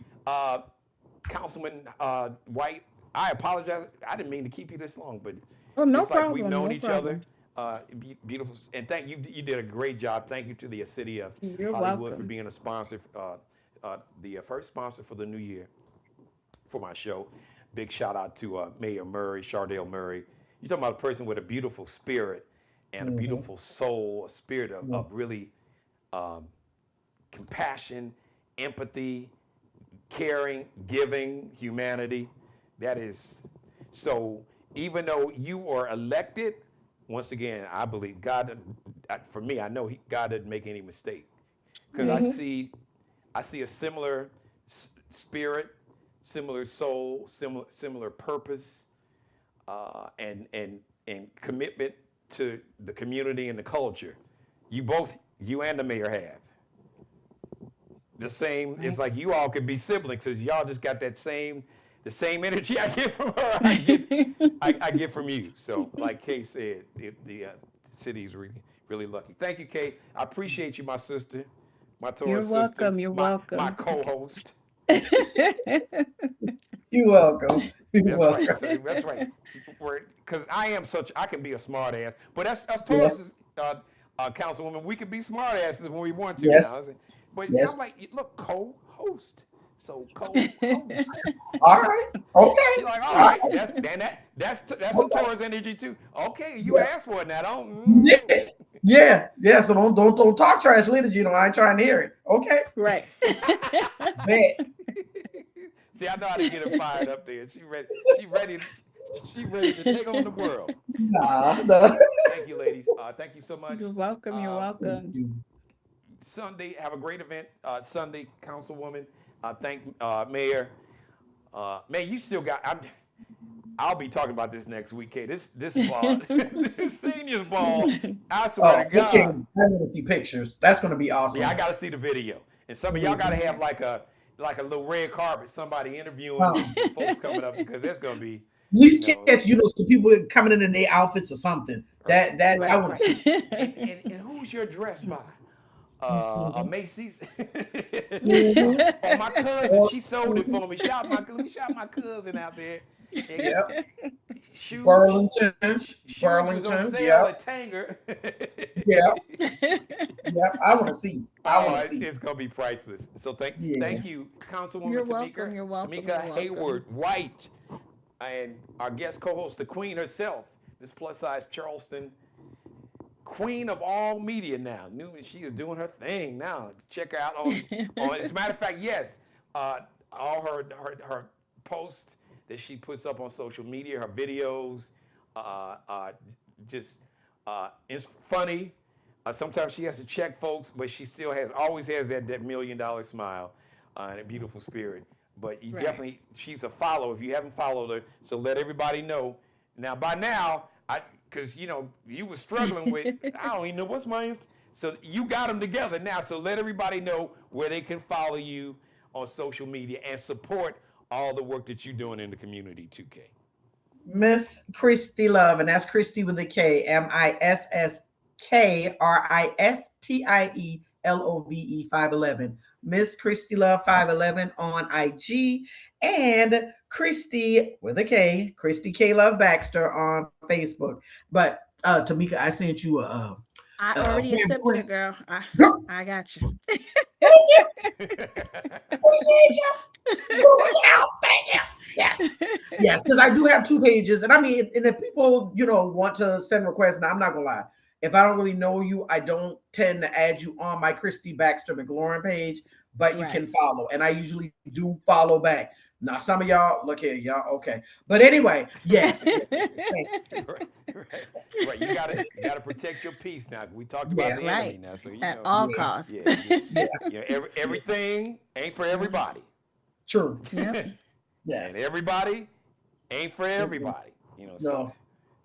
Councilman White. I apologize. I didn't mean to keep you this long, but Oh, no it's like we've problem. known No each other. problem. Beautiful, and thank you. You did a great job. Thank you to the city of You're Hollywood for welcome. being a sponsor, the first sponsor for the new year for my show. Big shout out to Mayor Murray, Chardale Murray. You're talking about a person with a beautiful spirit and a Mhm. beautiful soul, a spirit Yeah. of really compassion, empathy, caring, giving, humanity. That is, so even though you are elected, once again, I believe God. For me, I know God doesn't make any mistake, because I see a similar spirit, similar soul, similar purpose, and commitment to the community and the culture. You and the mayor have the same. It's like you all could be siblings, because y'all just got the same energy I get from her. I get from you. So, like Kay said, the city's really lucky. Thank you, Kay. I appreciate you, my sister, my Taurus You're welcome. sister, You're welcome. my co-host. You're welcome. You're welcome. Right. So, that's right. Because I can be a smart ass, but us Taurus, Councilwoman, we can be smart asses when we want to. Yes. Now. But Yes. I'm like, look, co-host. So co-host. All right. Okay. She's like, all right, that's some Taurus energy too. Okay, you asked for it now, don't. Yeah. So don't talk trash later, Geno. I ain't trying to hear it. Okay. Right. See, I know how to get her fired up there. She ready to take on the world. Nah. Thank you, ladies. Thank you so much. You're welcome. You're welcome. Sunday, have a great event. Sunday, Councilwoman. Thank Mayor. Mayor, you still got. I'll be talking about this next week, Kay. This ball, this seniors ball. I swear to God. I want to see pictures. That's going to be awesome. Yeah, I got to see the video. And some of y'all got to have like a little red carpet, somebody interviewing folks coming up, because that's going to be. At least catch some people coming in their outfits or something. Right. That I want to see. And who's your dress by? Macy's. My cousin, she sold it for me. Shout my cousin out there. Yep. Shoes, Burlington. Was on sale at Tanger. Yep. I want to see. It's gonna be priceless. So thank you, Councilwoman You're Temeka. welcome. You're welcome. Tamika Hayward White, and our guest co-host, the Queen herself, Miss Plus Size Charleston. Queen of all media now. She is doing her thing now. Check her out on as a matter of fact, yes. All her posts that she puts up on social media, her videos, it's funny. Sometimes she has to check folks, but she still always has that $1 million smile and a beautiful spirit. But you definitely, she's a follow if you haven't followed her. So let everybody know. Now, by now, because you were struggling with, I don't even know what's mine. So you got them together now. So let everybody know where they can follow you on social media and support all the work that you're doing in the community, 2K. Miss Kristie Love, and that's Kristie with a K, MissKristielove 511. Miss Kristie Love 511 on IG, and Kristie with a K, Kristie K Love Baxter on Facebook. But Temeka, I sent you I already accepted it, girl. I got you. Appreciate you. Thank you. Yes, because I do have 2 pages, and I mean, and if people want to send requests, and I'm not gonna lie, if I don't really know you, I don't tend to add you on my Kristie Baxter McLaurin page, but you can follow, and I usually do follow back. Now, some of y'all, look here, y'all, okay. But anyway, yes. Right. You gotta protect your peace now. We talked about the enemy now, so at all costs. Everything ain't for everybody. True. Yep. Yes. And everybody ain't for everybody. No.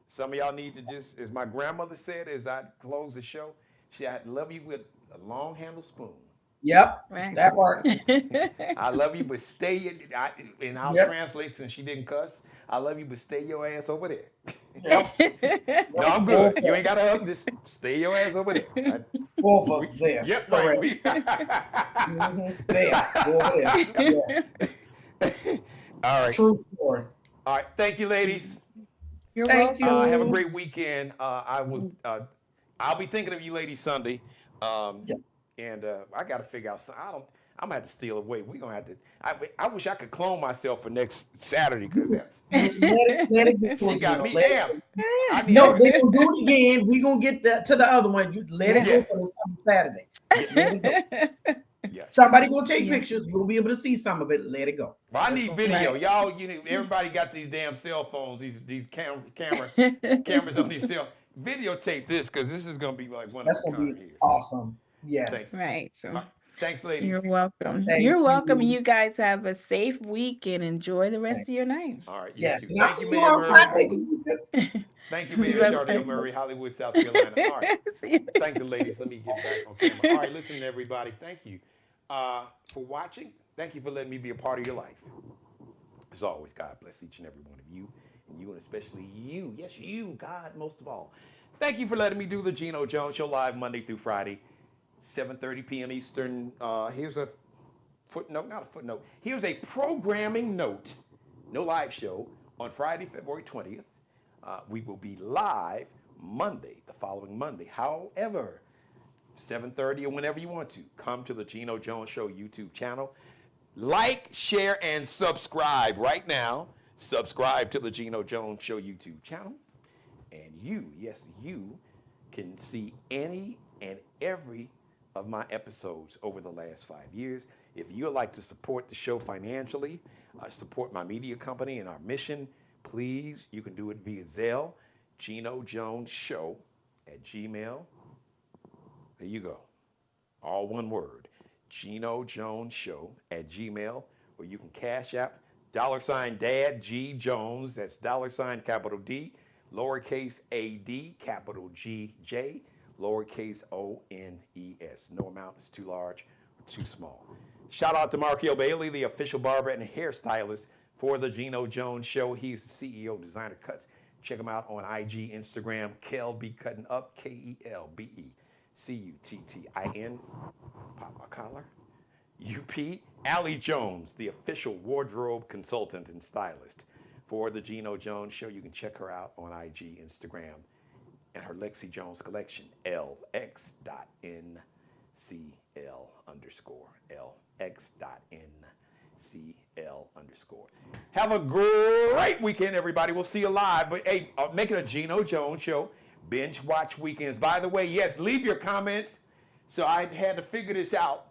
Some of y'all need to just, as my grandmother said, as I close the show, I love you with a long handle spoon. Yep, right. That part. I love you, but stay. And I'll translate since she didn't cuss. I love you, but stay your ass over there. Yep. No, I'm good. You ain't got to hug. Just stay your ass over there. Both of them there. Yep, right. There. Yes. All right. True story. All right. Thank you, ladies. You're Thank welcome. you. Have a great weekend. I'll be thinking of you ladies Sunday. And I got to figure out something. I'm gonna have to steal away. We're gonna have to. I wish I could clone myself for next Saturday, because that's. Let it go. She got me. Damn. No, they gonna do it again. We gonna get to the other one. You let it go for this Saturday. Let it go. Yeah. Somebody gonna take pictures. We'll be able to see some of it. Let it go. Well, I need video, y'all. Everybody got these damn cell phones. These cameras on these cell. videotape this because this is going to be like one That's of a gonna kind be here. awesome. Yes. Thanks. Right. So Thanks, ladies. you're welcome. Thank You're welcome. you. You guys have a safe week and enjoy the rest of your night. All right. Yes. too. And I'll Thank you, see you man, on Murray. Sunday. Thank you, man, So Chardale excited. Murray, Hollywood, South Carolina. All right. See you. Thank the ladies. Let me get back on camera. All right, listen, everybody. Thank you for watching. Thank you for letting me be a part of your life. As always, God bless each and every one of you, and especially you. Yes, you, God, most of all. Thank you for letting me do the Geno Jones Show live Monday through Friday, 7:30 p.m. Eastern. Here's a footnote, not a footnote. Here's a programming note. No live show on Friday, February 20th. We will be live Monday, the following Monday. However, 7:30 or whenever you want to, come to the Geno Jones Show YouTube channel. Like, share, and subscribe right now. Subscribe to the Geno Jones Show YouTube channel. And you, yes, you can see any and every of my episodes over the last 5 years. If you would like to support the show financially, support my media company and our mission, please, you can do it via Zelle, Geno Jones Show at Gmail. There you go. All one word, Geno Jones Show at Gmail, or you can cash app $Dad G Jones. That's $ capital D, lowercase AD, capital GJ, lowercase ONES. No amount is too large or too small. Shout out to Markio Bailey, the official barber and hairstylist for the Geno Jones Show. He's the CEO of Designer Cuts. Check him out on IG, Instagram, Kelby Cutting Up, KELBECUTTIN. Pop my collar. UP. Allie Jones, the official wardrobe consultant and stylist for the Geno Jones Show. You can check her out on IG, Instagram, and her Lexi Jones collection, LX.NCL_. LX.NCL_. Have a great weekend, everybody. We'll see you live. But hey, make it a Geno Jones Show. Binge watch weekends. By the way, yes, leave your comments. So I had to figure this out.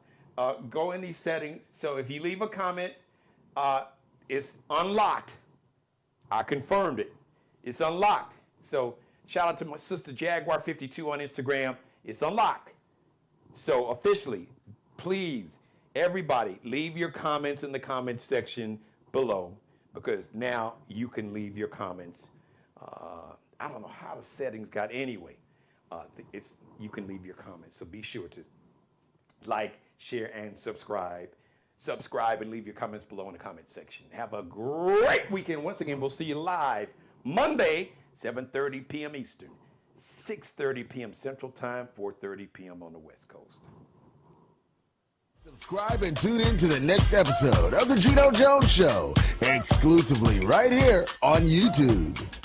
Go in these settings. So if you leave a comment, it's unlocked. I confirmed it. It's unlocked. So shout out to my sister Jaguar52 on Instagram. It's unlocked. So officially, please, everybody, leave your comments in the comments section below, because now you can leave your comments. I don't know how the settings got anyway. You can leave your comments. So be sure to like, share, and subscribe. Subscribe and leave your comments below in the comment section. Have a great weekend. Once again, we'll see you live Monday, 7:30 p.m. Eastern, 6:30 p.m. Central Time, 4:30 p.m. on the West Coast. Subscribe and tune in to the next episode of The Geno Jones Show, exclusively right here on YouTube.